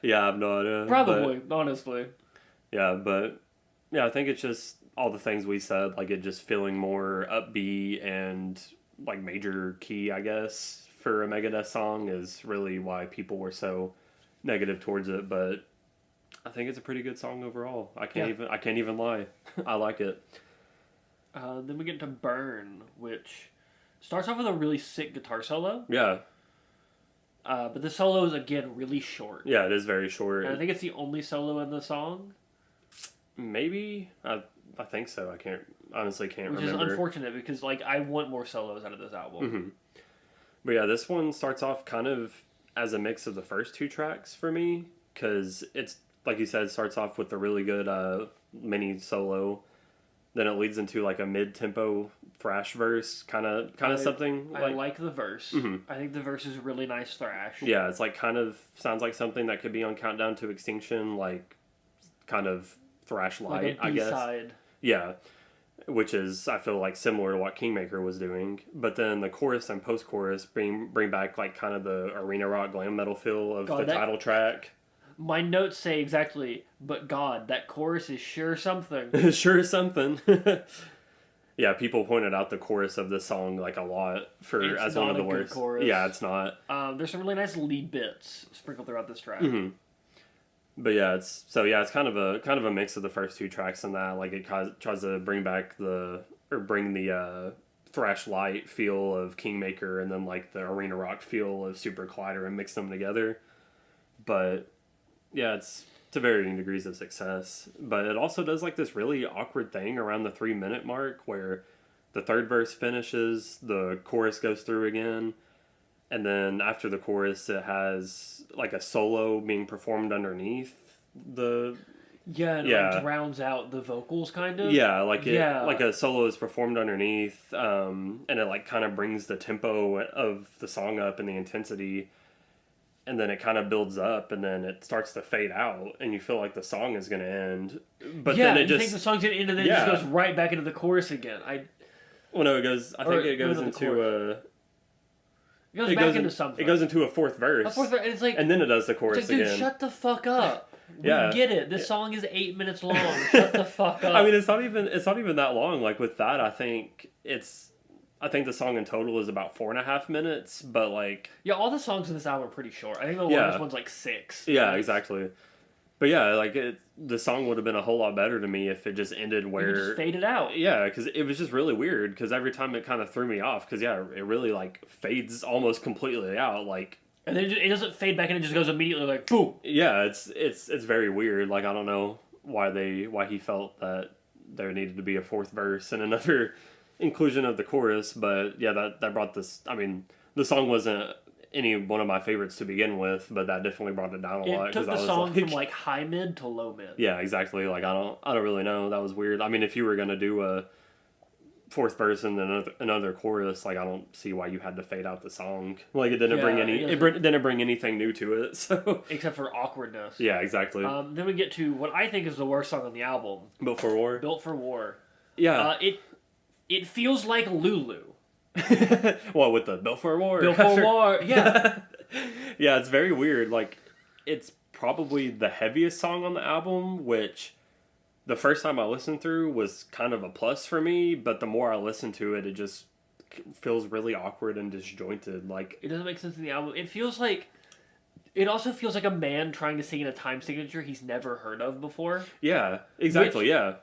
Yeah, I have no idea. Probably, honestly. Yeah, but yeah, I think it's just all the things we said, like it just feeling more upbeat and like major key, I guess, for a Megadeth song is really why people were so negative towards it. But I think it's a pretty good song overall. I can't even lie. I like it. Then we get to Burn, which starts off with a really sick guitar solo. Yeah. But the solo is, again, really short. Yeah, it is very short. And I think it's the only solo in the song. Maybe. I think so. I honestly can't remember. Which is unfortunate because, like, I want more solos out of this album. Mm-hmm. But yeah, this one starts off kind of as a mix of the first two tracks for me, because it's, like you said, starts off with the really good mini solo. Then it leads into like a mid-tempo thrash verse, kind of something. I like the verse. Mm-hmm. I think the verse is really nice thrash. Yeah, it's like kind of sounds like something that could be on Countdown to Extinction, like kind of thrash light, like a B-side. Yeah, which is, I feel like, similar to what Kingmaker was doing. But then the chorus and post-chorus bring back like kind of the arena rock glam metal feel of the title track. My notes say exactly, but God, that chorus is sure something. Sure something. Yeah, people pointed out the chorus of this song like a lot as one of the worst. Chorus. Yeah, it's not. There's some really nice lead bits sprinkled throughout this track. Mm-hmm. But yeah, it's kind of a mix of the first two tracks and that, like it tries to bring the thrash light feel of Kingmaker and then like the arena rock feel of Super Collider and mix them together. But yeah, it's to varying degrees of success. But it also does like this really awkward thing around the 3-minute mark where the third verse finishes, the chorus goes through again, and then after the chorus it has like a solo being performed underneath the... Yeah, and like drowns out the vocals kind of. Yeah, like a solo is performed underneath, and it like kind of brings the tempo of the song up and the intensity. And then it kind of builds up, and then it starts to fade out, and you feel like the song is going to end. But then it you think the song's going to end, and then it just goes right back into the chorus again. It goes into It goes back into something. It goes into a fourth verse. And it's like... And then it does the chorus again. Dude, shut the fuck up. We get it. This song is 8 minutes long. Shut the fuck up. I mean, it's not even that long. Like, with that, I think the song in total is about 4.5 minutes, but like... Yeah, all the songs in this album are pretty short. I think the longest one's like 6. Yeah, exactly. But yeah, like the song would have been a whole lot better to me if it just ended where... It just faded out. Yeah, because it was just really weird, because every time it kind of threw me off, because it really like fades almost completely out, like... And then it doesn't fade back, and it just goes immediately like, boom! Yeah, it's very weird. Like, I don't know why he felt that there needed to be a fourth verse and another... inclusion of the chorus, but yeah, that brought this... I mean, the song wasn't any one of my favorites to begin with, but that definitely brought it down a lot. It took the song from like high mid to low mid. Yeah, exactly. Like, I don't really know. That was weird. I mean, if you were gonna do a fourth verse and then another chorus, like, I don't see why you had to fade out the song. Like, it didn't didn't bring anything new to it. So except for awkwardness. Yeah, exactly. Then we get to what I think is the worst song on the album. Built for War. Built for War. Yeah. It feels like Lulu. What, with the Built for War? Built for War, yeah. Yeah, it's very weird. Like, it's probably the heaviest song on the album, which the first time I listened through was kind of a plus for me, but the more I listen to it, it just feels really awkward and disjointed. Like, it doesn't make sense in the album. It also feels like a man trying to sing in a time signature he's never heard of before. Yeah, exactly, yeah.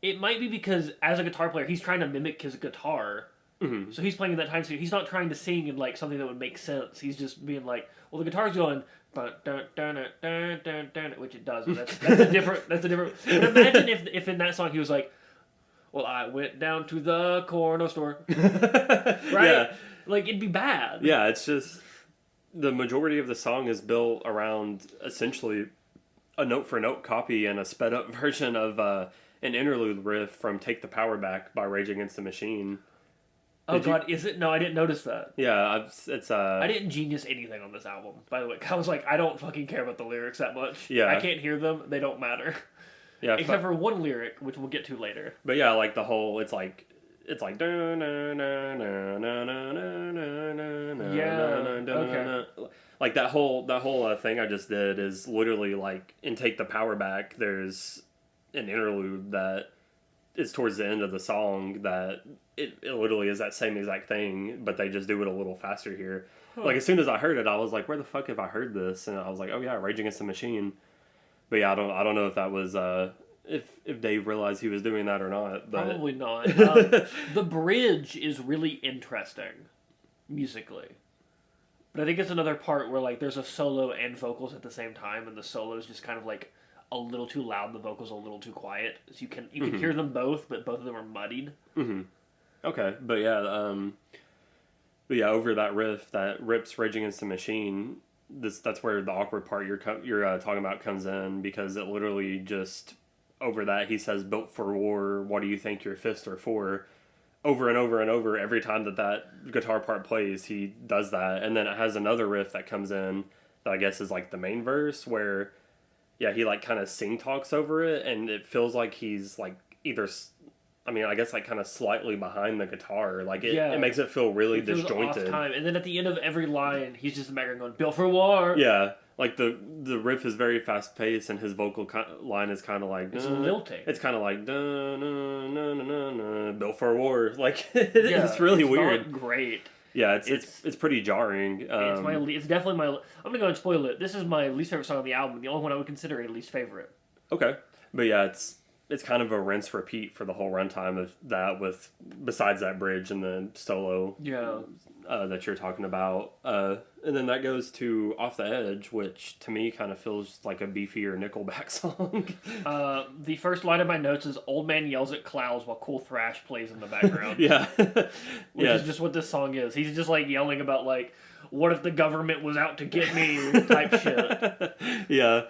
It might be because, as a guitar player, he's trying to mimic his guitar, Mm-hmm. So he's playing in that time signature. He's not trying to sing in like something that would make sense. He's just being like, well, the guitar's going, which it does. That's a different. That's a different. But imagine if in that song he was like, well, I went down to the corner store, right? Yeah. Like it'd be bad. Yeah, it's just the majority of the song is built around essentially a note for note copy and a sped up version of an interlude riff from "Take the Power Back" by Rage Against the Machine. Oh God, is it? No, I didn't notice that. Yeah, it's I didn't genius anything on this album, by the way. I was like, I don't fucking care about the lyrics that much. Yeah. I can't hear them. They don't matter. Yeah. Except for one lyric, which we'll get to later. But yeah, like the whole, it's like. Yeah. Okay. Like that whole thing I just did is literally like in "Take the Power Back." There's an interlude that is towards the end of the song that it literally is that same exact thing, but they just do it a little faster here. Huh. Like as soon as I heard it, I was like, "Where the fuck have I heard this?" And I was like, "Oh yeah, Rage Against the Machine." But yeah, I don't know if that was if Dave realized he was doing that or not. But... Probably not. The bridge is really interesting musically. But I think it's another part where like there's a solo and vocals at the same time, and the solo is just kind of like a little too loud, and the vocals a little too quiet. So you can hear them both, but both of them are muddied. Mm-hmm. Okay, but yeah, over that riff that rips Rage Against the Machine. That's where the awkward part you're talking about comes in, because it literally just over that he says "built for war. What do you think your fists are for?" Over and over and over, every time that guitar part plays, he does that. And then it has another riff that comes in that I guess is like the main verse where, yeah, he like kind of sing talks over it, and it feels like he's like either, I mean, I guess like kind of slightly behind the guitar. Like it makes it feel really disjointed. Off time. And then at the end of every line, he's just in the background going, "Built for war." Yeah. Like the riff is very fast paced, and his vocal line is kind of like it's lilting. It's kind of like "Built for war." Like it's really weird. Not great. Yeah, it's pretty jarring. It's definitely my. I'm gonna go and spoil it. This is my least favorite song on the album. The only one I would consider a least favorite. Okay, but yeah, it's kind of a rinse repeat for the whole runtime of that. With besides that bridge and the solo. Yeah. That you're talking about. And then that goes to Off the Edge, which to me kind of feels like a beefier Nickelback song. The first line of my notes is "Old man yells at clouds while cool thrash plays in the background." Yeah. Which is just what this song is. He's just like yelling about like, what if the government was out to get me type shit. Yeah.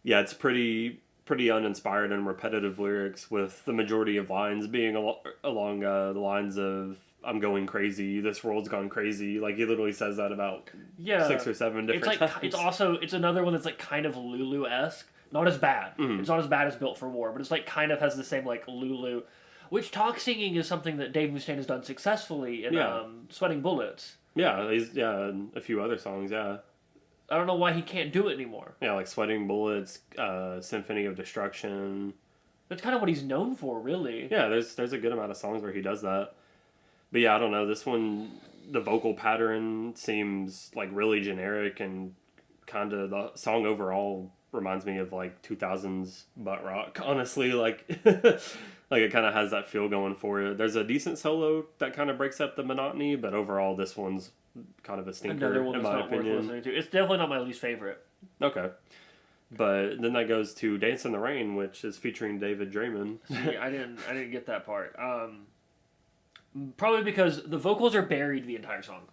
Yeah, it's pretty uninspired and repetitive lyrics, with the majority of lines being along the lines of "I'm going crazy, this world's gone crazy." Like he literally says that about 6 or 7 different times. It's another one that's like kind of Lulu-esque. Not as bad. Mm-hmm. It's not as bad as "Built for War," but it's like kind of has the same like Lulu, which talk singing is something that Dave Mustaine has done successfully in Sweating Bullets. Yeah, and a few other songs, yeah. I don't know why he can't do it anymore. Yeah, like Sweating Bullets, Symphony of Destruction. That's kind of what he's known for, really. Yeah, there's a good amount of songs where he does that. But yeah, I don't know. This one, the vocal pattern seems like really generic, and kind of the song overall reminds me of like 2000s butt rock. Honestly, like like it kind of has that feel going for it. There's a decent solo that kind of breaks up the monotony, but overall, this one's kind of a stinker. Another one in that's my not opinion. worth listening to. It's definitely not my least favorite. Okay. But then that goes to "Dance in the Rain," which is featuring David Draymond. See, I didn't get that part. Probably because the vocals are buried the entire song.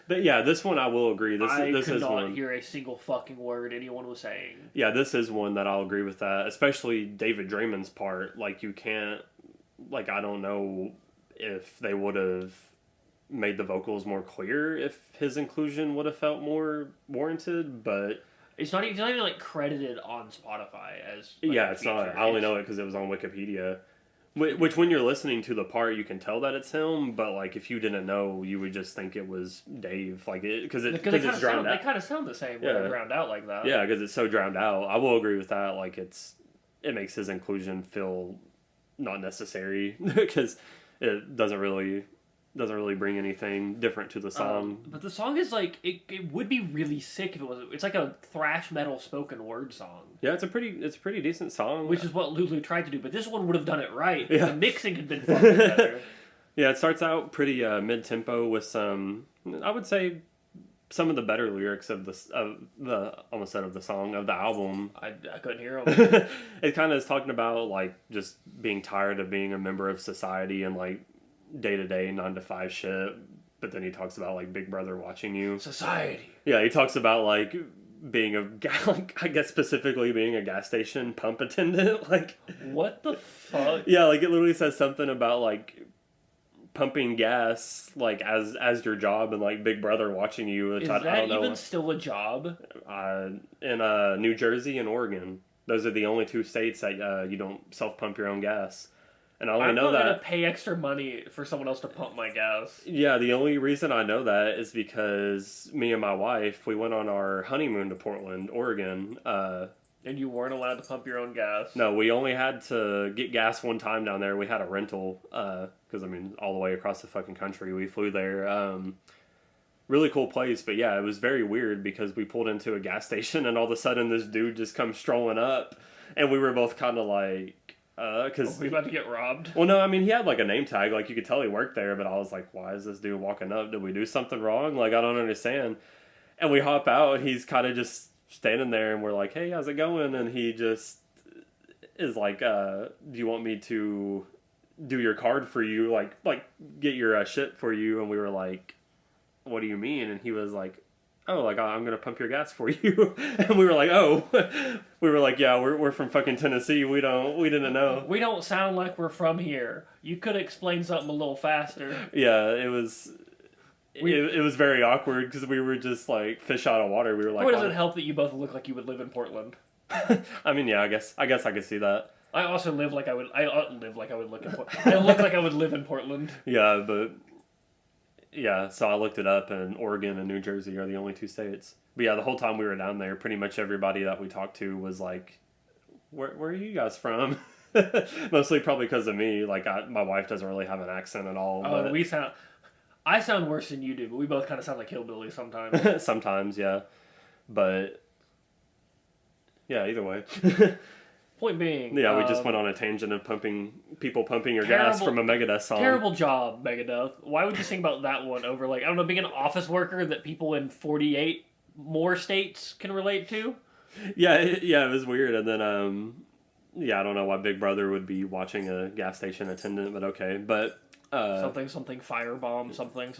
But yeah, this one I will agree. This could is not one. hear a single fucking word anyone was saying. Yeah, this is one that I'll agree with that. Especially David Draymond's part. Like you can't. Like I don't know if they would have made the vocals more clear if his inclusion would have felt more warranted, but. It's not even like credited on Spotify as. Like, yeah, it's not. I only know it because it was on Wikipedia. Which, when you're listening to the part, you can tell that it's him, but like if you didn't know, you would just think it was Dave, like because it's drowned out. They kind of sound the same when they're drowned out like that. Yeah, because it's so drowned out. I will agree with that. Like it makes his inclusion feel not necessary because it doesn't really bring anything different to the song. But the song is like it would be really sick if it was. It's like a thrash metal spoken word song. Yeah, it's a pretty decent song, which is what Lulu tried to do. But this one would have done it right. Yeah. The mixing had been fucking better. Yeah, it starts out pretty mid-tempo with some, I would say, some of the better lyrics of the song of the album. I couldn't hear them. It kind of is talking about like just being tired of being a member of society and like day-to-day 9 to 5 shit. But then he talks about like Big Brother watching you. Society. Yeah, he talks about like being I guess specifically being a gas station pump attendant. Like, what the fuck? Yeah, like it literally says something about like pumping gas like as your job and like Big Brother watching you. Is I that don't know, even still a job? In New Jersey and Oregon, those are the only 2 states that you don't self pump your own gas. And I only know that. I'm not gonna pay extra money for someone else to pump my gas. Yeah, the only reason I know that is because me and my wife, we went on our honeymoon to Portland, Oregon. And you weren't allowed to pump your own gas? No, we only had to get gas one time down there. We had a rental, because, I mean, all the way across the fucking country. We flew there. Really cool place, but yeah, it was very weird because we pulled into a gas station and all of a sudden this dude just comes strolling up. And we were both kind of like... Cause, are we about to get robbed? Well, no, I mean, he had like a name tag, like you could tell he worked there, but I was like, why is this dude walking up? Did we do something wrong? Like, I don't understand. And we hop out, he's kind of just standing there, and we're like, hey, how's it going? And he just is like, do you want me to do your card for you? Like get your shit for you? And we were like, what do you mean? And he was like, oh, like, I'm going to pump your gas for you. And we were like, oh. We were like, yeah, we're from fucking Tennessee. We didn't know. We don't sound like we're from here. You could explain something a little faster. Yeah, it was very awkward because we were just like fish out of water. We were like, or does it help that you both look like you would live in Portland? I mean, yeah, I guess I could see that. I also live like I would live like I would look in Portland. I look like I would live in Portland. Yeah, but... Yeah, so I looked it up, and Oregon and New Jersey are the only 2 states. But yeah, the whole time we were down there, pretty much everybody that we talked to was like, where are you guys from? Mostly probably because of me. Like, my wife doesn't really have an accent at all. Oh, but... I sound worse than you do, but we both kind of sound like hillbillies sometimes. Sometimes, yeah. But, yeah, either way. Point being... Yeah, we just went on a tangent of people pumping your gas from a Megadeth song. Terrible job, Megadeth. Why would you sing about that one over, like, I don't know, being an office worker that people in 48 more states can relate to? Yeah, it was weird. And then, yeah, I don't know why Big Brother would be watching a gas station attendant, but okay. But... something, firebomb, something.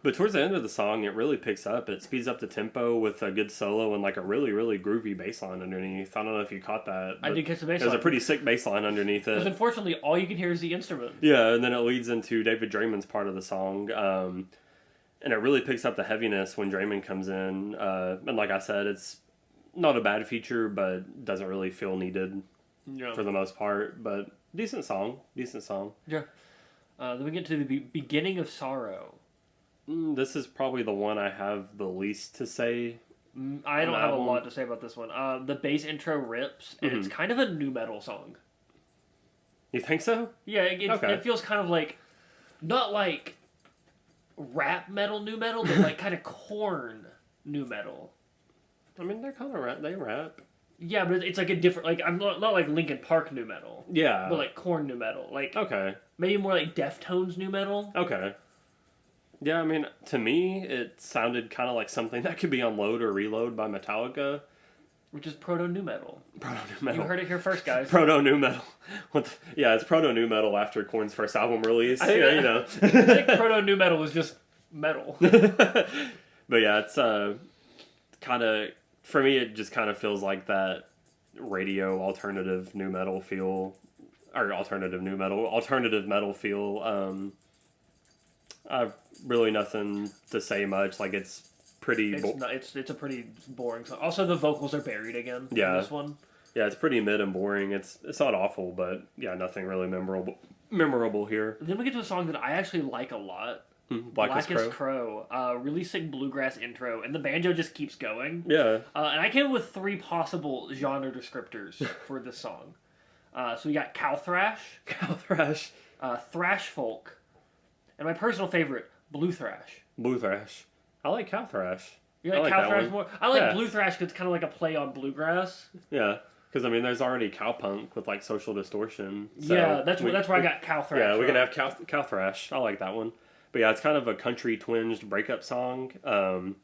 But towards the end of the song, it really picks up. It speeds up the tempo with a good solo and like a really, really groovy bass line underneath. I don't know if you caught that. I did catch the bass line. There's a pretty sick bass line underneath it. Because unfortunately, all you can hear is the instrument. Yeah, and then it leads into David Draymond's part of the song. And it really picks up the heaviness when Draymond comes in. And like I said, it's not a bad feature, but doesn't really feel needed for the most part. But decent song. Yeah. Then we get to the beginning of Sorrow. This is probably the one I have the least to say. I don't have a lot to say about this one. The bass intro rips, and it's kind of a nu metal song. You think so? Yeah, it feels kind of like, not like rap metal nu metal, but like kind of Korn nu metal. I mean, they're kind of they rap. Yeah, but it's like a different, like, I'm not like Linkin Park nu metal. Yeah. But like Korn nu metal. Like, okay. Maybe more like Deftones nu metal. Okay. Yeah, I mean, to me, it sounded kind of like something that could be on Load or Reload by Metallica. Which is proto-nu metal. Proto-nu metal. You heard it here first, guys. Proto-nu metal. Yeah, it's proto-nu metal after Korn's first album release. I think proto-nu metal was just metal. But yeah, it's kind of... For me, it just kind of feels like that radio alternative nu metal feel... Or alternative metal feel. I've really nothing to say much. Like, it's pretty... It's a pretty boring song. Also, the vocals are buried again in this one. Yeah, it's pretty mid and boring. It's not awful, but yeah, nothing really memorable here. Then we get to a song that I actually like a lot. Blackest Crow. Really sick bluegrass intro, and the banjo just keeps going. Yeah. And I came up with 3 possible genre descriptors for this song. So we got cow thrash. Thrash folk. And my personal favorite, blue thrash. Blue thrash. I like cow thrash. You like cow thrash more? I like blue thrash because it's kind of like a play on bluegrass. Yeah. Because, I mean, there's already cowpunk with, like, social distortion. So yeah, that's where I got cow thrash. Yeah, we can have cow thrash. I like that one. But yeah, it's kind of a country twinged breakup song. And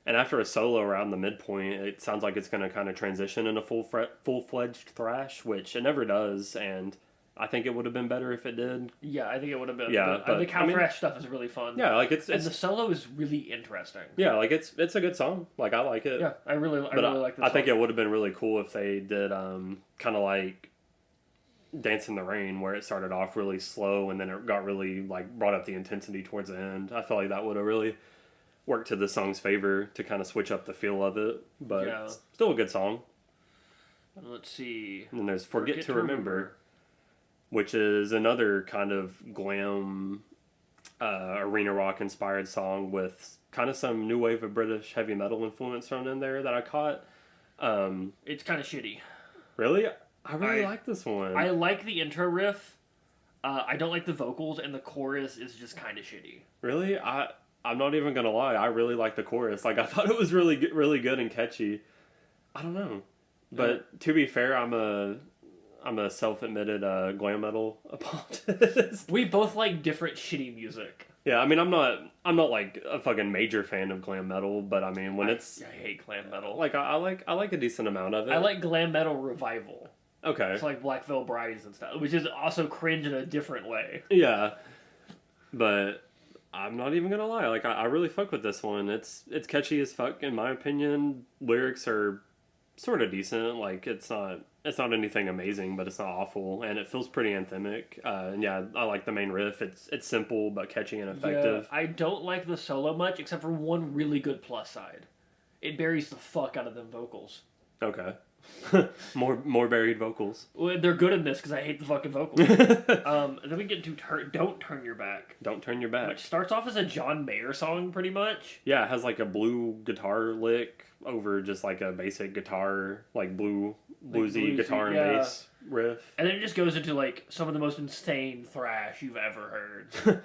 after a solo around the midpoint, it sounds like it's going to kind of transition into full-fledged thrash, which it never does. And I think it would have been better if it did. Yeah, I think it would have been. Yeah, but the cow thrash stuff is really fun. Yeah, like it's and the solo is really interesting. Yeah, like it's a good song. Like I like it. Yeah, I really like this song. I think it would have been really cool if they did kind of like Dance in the Rain, where it started off really slow and then it got really like brought up the intensity towards the end. I feel like that would have really worked to the song's favor to kind of switch up the feel of it. But it's still a good song. Let's see. And then there's Forget to Remember, which is another kind of glam arena rock inspired song with kind of some new wave of British heavy metal influence thrown in there that I caught. It's kind of shitty. Really? I really like this one. I like the intro riff. I don't like the vocals, and the chorus is just kind of shitty. Really? I'm not even gonna lie. I really like the chorus. Like I thought it was really good and catchy. I don't know, but to be fair, I'm a self-admitted glam metal apologist. We both like different shitty music. Yeah, I mean, I'm not like a fucking major fan of glam metal, but I mean, when I hate glam metal. Like I like a decent amount of it. I like glam metal revival. Okay. It's like Black Veil Brides and stuff, which is also cringe in a different way. Yeah, but I'm not even gonna lie. Like I really fuck with this one. It's catchy as fuck in my opinion. Lyrics are sort of decent. Like it's not anything amazing, but it's not awful, and it feels pretty anthemic. And yeah, I like the main riff. It's simple but catchy and effective. Yeah, I don't like the solo much, except for one really good plus side. It buries the fuck out of them vocals. Okay. more buried vocals. Well, they're good in this because I hate the fucking vocals. Then we get to Don't Turn Your Back. Don't Turn Your Back. Which starts off as a John Mayer song, pretty much. Yeah, it has like a blue guitar lick over just like a basic guitar, like bluesy guitar and bass riff. And then it just goes into like some of the most insane thrash you've ever heard.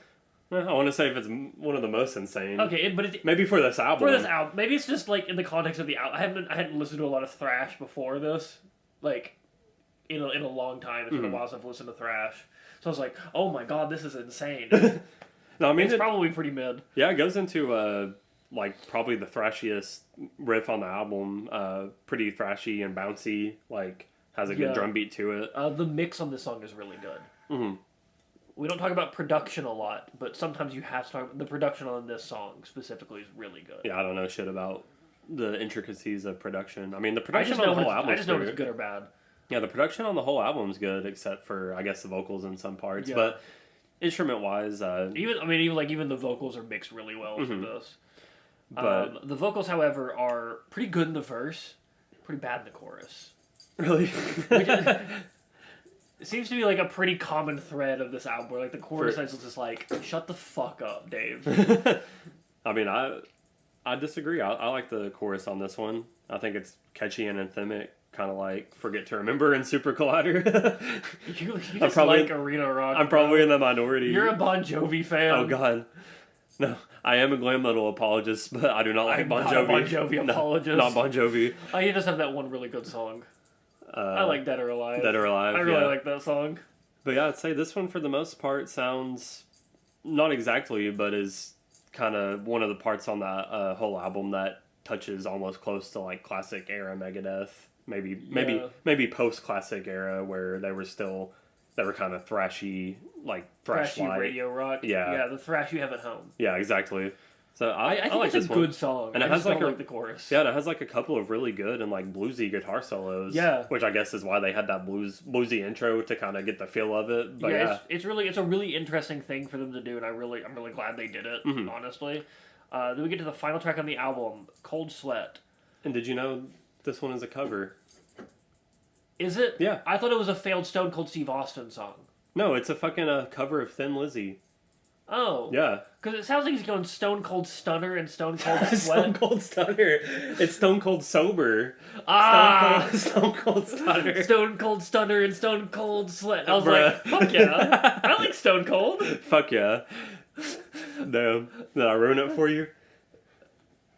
I want to say if it's one of the most insane. Okay, but it's... Maybe for this album. Maybe it's just like in the context of the album. I hadn't listened to a lot of thrash before this. Like, in a long time. It's been a while since I've listened to thrash. So I was like, oh my god, this is insane. No, I mean... It's probably pretty mid. Yeah, it goes into, like, probably the thrashiest riff on the album. Pretty thrashy and bouncy. Like, has a good drum beat to it. The mix on this song is really good. Mm-hmm. We don't talk about production a lot, but sometimes you have to talk about the production on this song specifically is really good. Yeah, I don't know shit about the intricacies of production. I mean, the production on the whole album. I just know if it's good or bad. Yeah, the production on the whole album is good, except for I guess the vocals in some parts. Yeah. But instrument wise, even the vocals are mixed really well for this. But the vocals, however, are pretty good in the verse, pretty bad in the chorus. Really. It seems to be like a pretty common thread of this album, where like the chorus is just like, "Shut the fuck up, Dave." I mean, I disagree. I like the chorus on this one. I think it's catchy and anthemic, kind of like "Forget to Remember" and "Super Collider." you just like arena rock. I'm probably in the minority. You're a Bon Jovi fan. Oh god, no. I am a glam metal apologist, but I do not like Bon Jovi. I'm not a Bon Jovi apologist. Not Bon Jovi. You just have that one really good song. I like Dead or Alive. Dead or Alive, I really like that song. But yeah, I'd say this one for the most part sounds, not exactly, but is kind of one of the parts on that whole album that touches almost close to like classic era Megadeth. Maybe post-classic era where they were kind of thrashy, like thrashy radio rock. Yeah, the thrash you have at home. Yeah, exactly. So I think like it's this a good song. And it has like the chorus. Yeah, and it has like a couple of really good and like bluesy guitar solos. Yeah, which I guess is why they had that bluesy intro to kind of get the feel of it. But it's a really interesting thing for them to do, and I'm really glad they did it. Mm-hmm. Honestly, then we get to the final track on the album, "Cold Sweat." And did you know this one is a cover? Is it? Yeah, I thought it was a failed Stone Cold Steve Austin song. No, it's a fucking cover of Thin Lizzy. Oh. Yeah. Because it sounds like he's going Stone Cold Stunner and Stone Cold Sweat. Stone Cold Stunner. It's Stone Cold Sober. Stone Cold Stunner. Stone Cold Stunner and Stone Cold Sweat. I was like, fuck yeah. I like Stone Cold. Fuck yeah. Damn. Did I ruin it for you?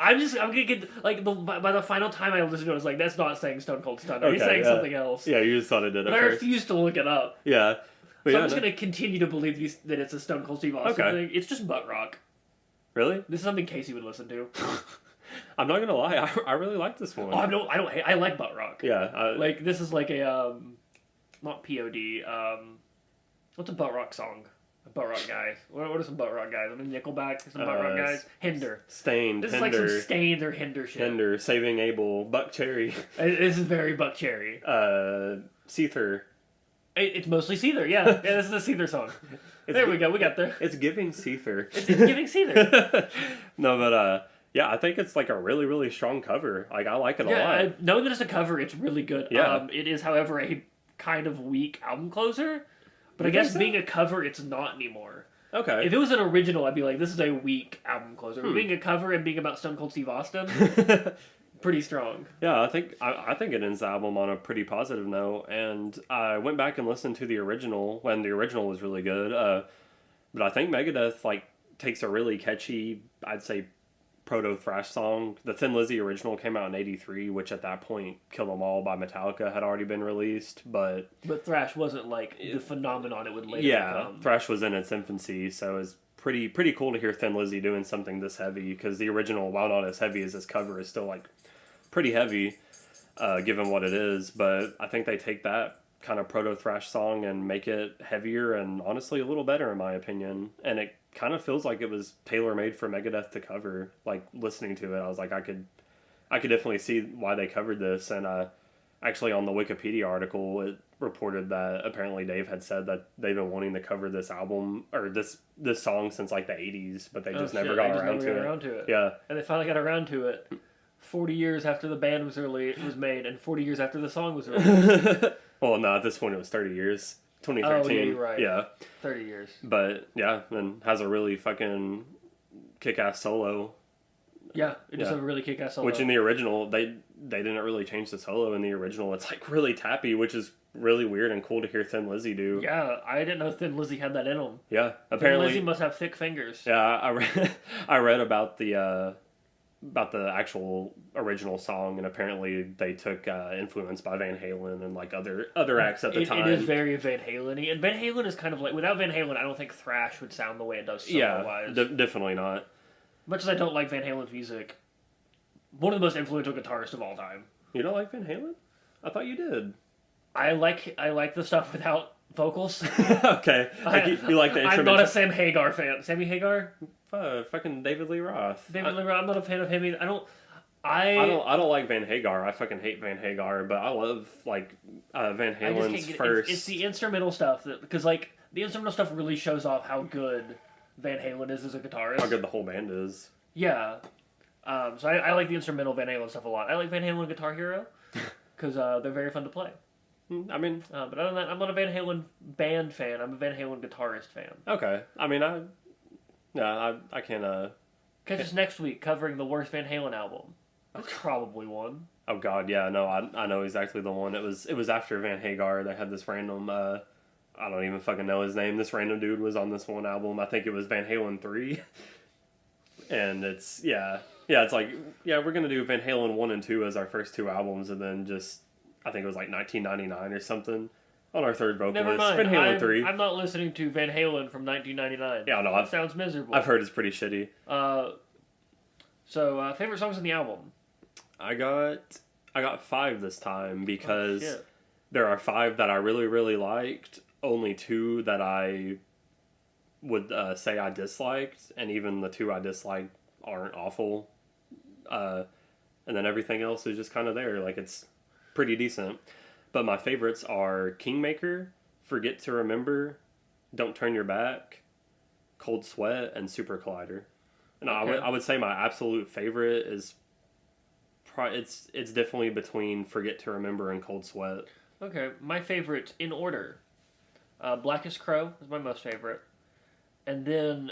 I'm gonna get like by the final time I listened to it, I was like, that's not saying Stone Cold Stunner. Okay, He's saying yeah. something else. Yeah, you just thought it did But at I first. refuse to look it up. Yeah. But So yeah, I'm just gonna continue to believe that it's a Stone Cold Steve Austin Okay. thing. It's just butt rock. Really? This is something Casey would listen to. I'm not gonna lie, I really like this one. Oh, I don't hate. I like butt rock. Yeah. Like this is like a not POD. What's a butt rock song? A butt rock guy. What are some butt rock guys? I mean, Nickelback. Some butt rock guys. Hinder. Stained. This Hinder, is like some Stained or Hinder shit. Hinder, Saving Abel, Buck Cherry. This is very Buck Cherry. Seether. It's mostly Seether. Yeah, this is a Seether song. There we go. We got there. It's giving Seether. It's giving Seether. No, but yeah, I think it's like a really, really strong cover. Like I like it a lot. Knowing that it's a cover, it's really good. Yeah. It is, however, a kind of weak album closer. But I You think guess so? being a cover, it's not anymore. Okay. If it was an original, I'd be like, this is a weak album closer. But being a cover and being about Stone Cold Steve Austin, pretty strong. Yeah, I think it ends the album on a pretty positive note, and I went back and listened to the original when the original was really good. But I think Megadeth like takes a really catchy, I'd say, proto thrash song. The Thin Lizzy original came out in '83, which at that point, "Kill 'Em All" by Metallica had already been released, but thrash wasn't like the phenomenon it would later become. thrash was in its infancy, so it's pretty cool to hear Thin Lizzy doing something this heavy, because the original, while not as heavy as this cover, is still like pretty heavy, given what it is. But I think they take that kind of proto thrash song and make it heavier and honestly a little better in my opinion. And it kind of feels like it was tailor made for Megadeth to cover. Like listening to it, I was like, I could definitely see why they covered this. And actually on the Wikipedia article, it reported that apparently Dave had said that they've been wanting to cover this album or this song since like the 80s, but they just never got around to it. Yeah. And they finally got around to it 40 years after the band was made and 40 years after the song was released. Well, no, at this point it was 30 years. 2013. Oh, yeah, you're right. Yeah. 30 years. But, yeah, and has a really fucking kick-ass solo. Yeah, it just a really kick-ass solo. Which in the original, they didn't really change the solo in the original. It's like really tappy, which is really weird and cool to hear Thin Lizzy do. Yeah, I didn't know Thin Lizzy had that in him. Yeah, apparently. Thin Lizzy must have thick fingers. Yeah, I read about the actual original song, and apparently they took influence by Van Halen and like other acts at the time. It is very Van Halen-y, and Van Halen is kind of like, without Van Halen, I don't think thrash would sound the way it does solo-wise. Yeah, definitely not. Much as I don't like Van Halen's music, one of the most influential guitarists of all time. You don't like Van Halen? I thought you did. I like the stuff without vocals. Okay, you like the instrumental. I'm not a Sam Hagar fan. Sammy Hagar? Fucking David Lee Roth. Lee Roth. I'm not a fan of him either. I don't like Van Hagar. I fucking hate Van Hagar, but I love like Van Halen's first. It's the instrumental stuff because like the instrumental stuff really shows off how good Van Halen is as a guitarist. How good the whole band is. Yeah. So I like the instrumental Van Halen stuff a lot. I like Van Halen Guitar Hero because they're very fun to play. I mean, but other than that, I'm not a Van Halen band fan. I'm a Van Halen guitarist fan. Okay. I mean, I can. Catch us next week covering the worst Van Halen album. That's probably one. Oh God, yeah, no, I know exactly the one. It was after Van Hagar. They had this random. I don't even fucking know his name. This random dude was on this one album. I think it was Van Halen 3. And it's it's like we're gonna do Van Halen 1 and 2 as our first two albums, and then just I think it was like 1999 or something on our third vocalist. Never mind. Van Halen 3. I'm not listening to Van Halen from 1999. Yeah, no, that sounds miserable. I've heard it's pretty shitty. So favorite songs on the album? I got 5 this time because there are 5 that I really, really liked. Only 2 that I would say I disliked, and even the 2 I disliked aren't awful. And then everything else is just kind of there. Like, it's pretty decent. But my favorites are Kingmaker, Forget to Remember, Don't Turn Your Back, Cold Sweat, and Super Collider. And okay. I would say my absolute favorite is it's definitely between Forget to Remember and Cold Sweat. Okay, my favorite in order. Blackest Crow is my most favorite. And then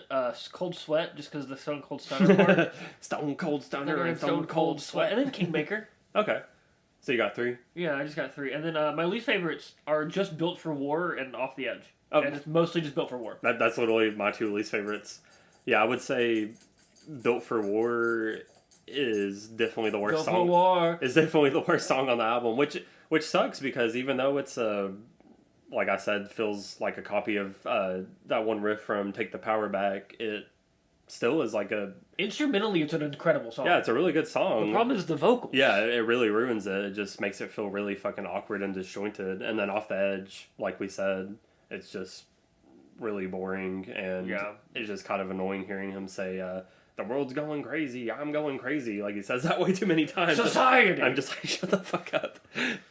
Cold Sweat, just because of the Stone Cold Stunner part. Stone Cold Stunner and Stone Cold Sweat. And then Kingmaker. Okay. So you got 3? Yeah, I just got 3. And then my least favorites are just Built for War and Off the Edge. Oh. And it's mostly just Built for War. That's literally my 2 least favorites. Yeah, I would say Built for War is definitely the worst Go for song. war. Is definitely the worst song on the album, which sucks because even though it's like I said, feels like a copy of that one riff from Take the Power Back, it still is like a... Instrumentally, it's an incredible song. Yeah, it's a really good song. The problem is the vocals. Yeah, it really ruins it. It just makes it feel really fucking awkward and disjointed. And then Off the Edge, like we said, it's just really boring. And it's just kind of annoying hearing him say, the world's going crazy, I'm going crazy. Like, he says that way too many times. Society! I'm just like, shut the fuck up.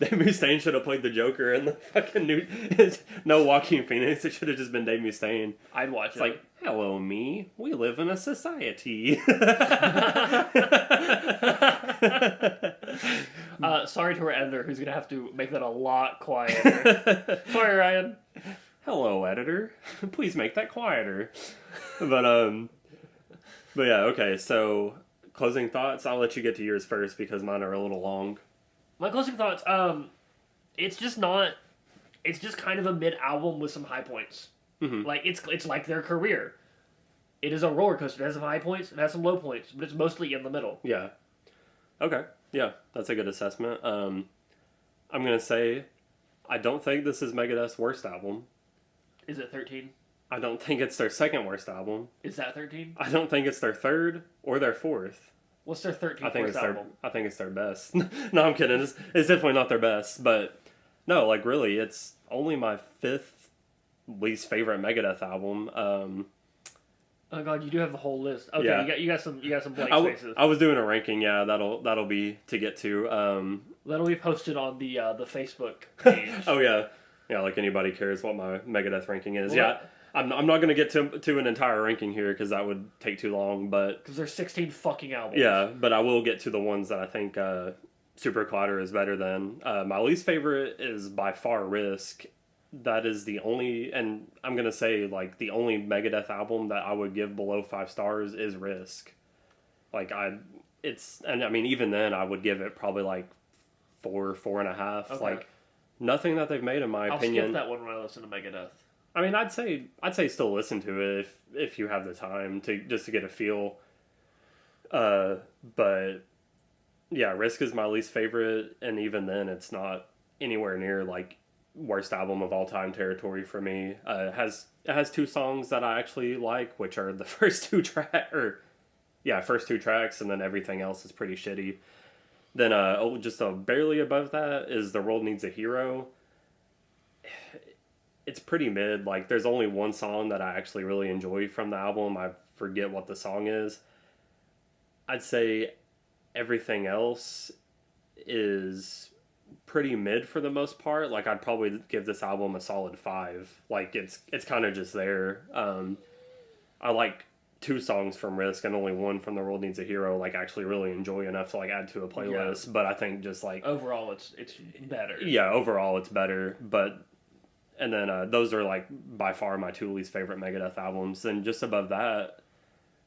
Dave Mustaine should have played the Joker in the fucking new... No Joaquin Phoenix, it should have just been Dave Mustaine. I'd watch it. It's like, hello, me. We live in a society. Sorry to our editor, who's going to have to make that a lot quieter. Sorry, Ryan. Hello, editor. Please make that quieter. But yeah, okay, so closing thoughts. I'll let you get to yours first because mine are a little long. My closing thoughts, it's just kind of a mid-album with some high points. Mm-hmm. Like, it's like their career. It is a roller coaster. It has some high points, it has some low points, but it's mostly in the middle. Yeah. Okay. Yeah, that's a good assessment. I'm going to say, I don't think this is Megadeth's worst album. Is it 13? I don't think it's their second worst album. Is that 13? I don't think it's their third or their fourth. What's their 13th I think worst album? I think it's their best. No, I'm kidding. It's definitely not their best. But no, like really, it's only my fifth least favorite Megadeth album. Oh god, you do have the whole list. Okay, yeah. you got some blank spaces. I was doing a ranking. Yeah, that'll be to get to. That'll be posted on the Facebook page. Oh yeah, like anybody cares what my Megadeth ranking is. Well, yeah. I'm not going to get to an entire ranking here because that would take too long, but... Because there's 16 fucking albums. Yeah, but I will get to the ones that I think Super Collider is better than. My least favorite is by far Risk. That is the only, and I'm going to say, like, the only Megadeth album that I would give below 5 stars is Risk. Like, even then, I would give it probably, like, 4.5. Okay. Like, nothing that they've made, in my opinion... I'll skip that one when I listen to Megadeth. I mean, I'd say still listen to it if you have the time to get a feel. But yeah, Risk is my least favorite, and even then, it's not anywhere near like worst album of all time territory for me. It has 2 songs that I actually like, which are the first 2 tracks, and then everything else is pretty shitty. Then just barely above that is The World Needs a Hero. It's pretty mid. Like, there's only one song that I actually really enjoy from the album. I forget what the song is. I'd say everything else is pretty mid for the most part. Like, I'd probably give this album a solid 5. Like, it's kind of just there. I like 2 songs from Risk and only 1 from The World Needs a Hero. Like, actually really enjoy enough to like add to a playlist. Yeah. But I think just like overall, it's better. Yeah, overall it's better. But and then those are like by far my 2 least favorite Megadeth albums. And just above that,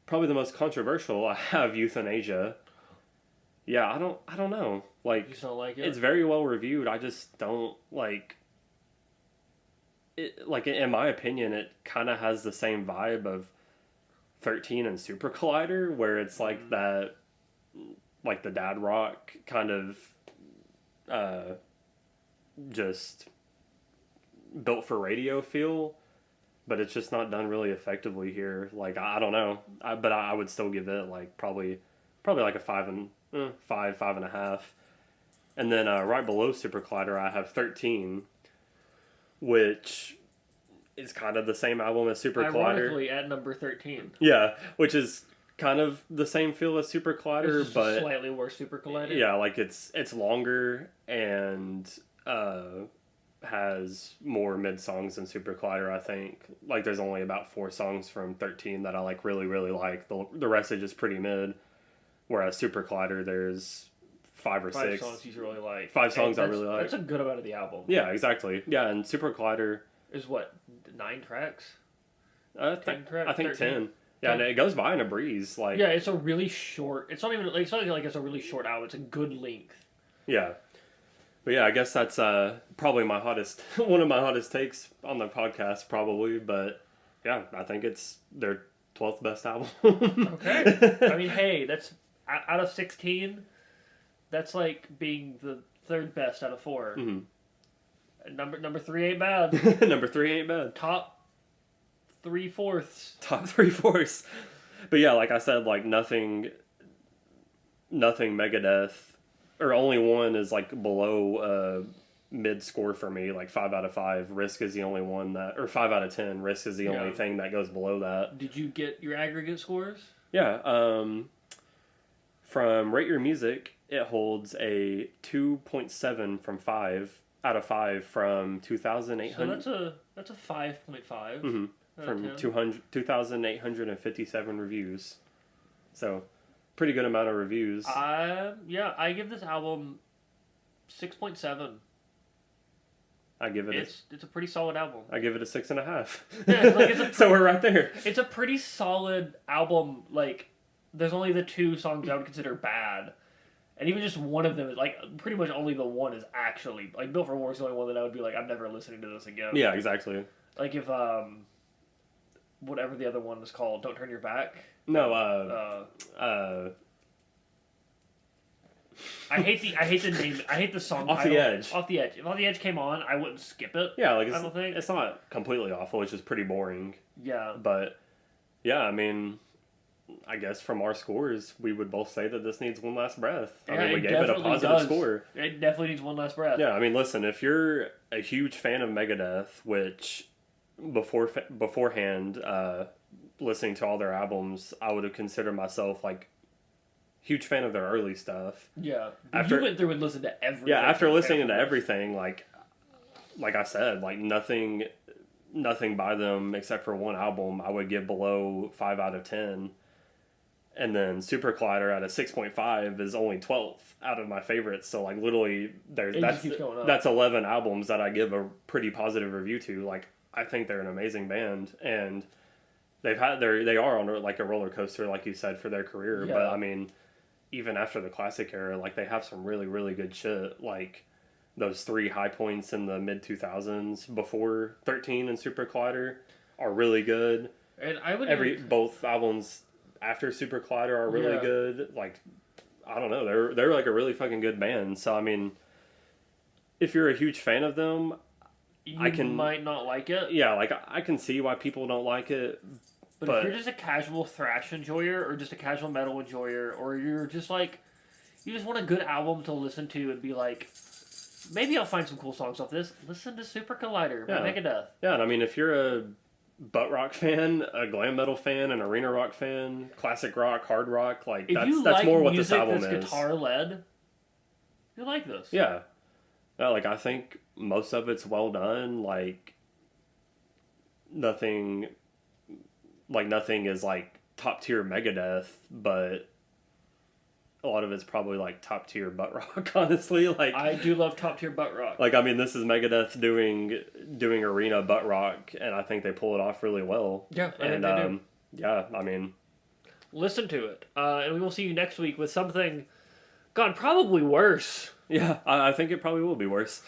probably the most controversial, I have Euthanasia. Yeah, I don't know. Like, you just don't like it? It's very well reviewed. I just don't like it. Like, in my opinion, it kind of has the same vibe of 13 and Super Collider, where it's like that, like the dad rock kind of just built for radio feel, but it's just not done really effectively here. Like, I don't know, but I would still give it like probably like a 5.5, and then right below Super Collider I have 13, which is kind of the same album as Super Collider. Ironically, at number 13. Yeah, which is kind of the same feel as Super Collider, but slightly worse Super Collider. Yeah, like it's longer and has more mid songs than Super Collider, I think. Like, there's only about 4 songs from 13 that I like really, really like. The rest is just pretty mid. Whereas Super Collider, there's 5 or 6. 5 songs you really like. 5 songs I really like. That's a good amount of the album. Yeah, exactly. Yeah, and Super Collider is what, 9 tracks? 10 tracks? I think 10. Yeah, and it goes by in a breeze. Like, yeah, it's a really short. It's not even like it's a really short album. It's a good length. Yeah. But yeah, I guess that's probably my hottest, one of my hottest takes on the podcast, probably. But yeah, I think it's their 12th best album. Okay. I mean, hey, that's out of 16, that's like being the third best out of 4. Mm-hmm. Number 3 ain't bad. Number 3 ain't bad. Top 3/4. Top 3/4. But yeah, like I said, like nothing Megadeth, or only one is like below mid score for me, like 5 out of 5. Risk is the only one that, or 5 out of 10. Risk is the only thing that goes below that. Did you get your aggregate scores? Yeah. From Rate Your Music, it holds a 2.7 from 5 out of 5 from 2,800. So that's a 5.5. Mm-hmm. From 2,857 reviews. So, pretty good amount of reviews. I give this album 6.7. I give it it's a pretty solid album. I give it a 6.5. Yeah, like So we're right there. It's a pretty solid album. Like, there's only the 2 songs I would consider bad. And even just one of them is, like, pretty much only the one is actually, like, Built for War is the only one that I would be like, I'm never listening to this again. Yeah, exactly. Like, if, whatever the other one is called, Don't Turn Your Back. No, I hate the name. I hate the song. Off the Edge. Off the Edge. If Off the Edge came on, I wouldn't skip it. Yeah, like I don't think it's not completely awful. It's just pretty boring. Yeah. But yeah, I mean, I guess from our scores, we would both say that this needs one last breath. I mean, we gave it a positive score. It definitely needs one last breath. Yeah, I mean, listen, if you're a huge fan of Megadeth, which beforehand, listening to all their albums, I would have considered myself like huge fan of their early stuff. Yeah, you went through and listened to everything. Yeah, after listening to everything, like I said, like nothing by them except for one album I would give below 5 out of 10. And then Super Collider at a 6.5 is only 12th out of my favorites. So like literally that's 11 albums that I give a pretty positive review to. Like, I think they're an amazing band, and they are on like a roller coaster, like you said, for their career. Yeah. But I mean, even after the classic era, like they have some really, really good shit. Like those 3 high points in the mid 2000s before 13 and Super Collider are really good. And I would both albums after Super Collider are really good. Like, I don't know, they're like a really fucking good band. So I mean, if you're a huge fan of them, might not like it. Yeah, like I can see why people don't like it. But if you're just a casual thrash enjoyer, or just a casual metal enjoyer, or you're just like, you just want a good album to listen to and be like, maybe I'll find some cool songs off this, listen to Super Collider by Megadeth. Yeah, and I mean, if you're a butt rock fan, a glam metal fan, an arena rock fan, classic rock, hard rock, like that's more what this album is. If you like music that's guitar-led, you'll like this. Yeah. Yeah, like I think most of it's well done. Like nothing is like top tier Megadeth, but a lot of it's probably like top tier butt rock, honestly. Like, I do love top tier butt rock. Like, I mean, this is Megadeth doing arena butt rock, and I think they pull it off really well. Yeah, and they do. Yeah, I mean, listen to it, and we will see you next week with something, God, probably worse. Yeah, I think it probably will be worse.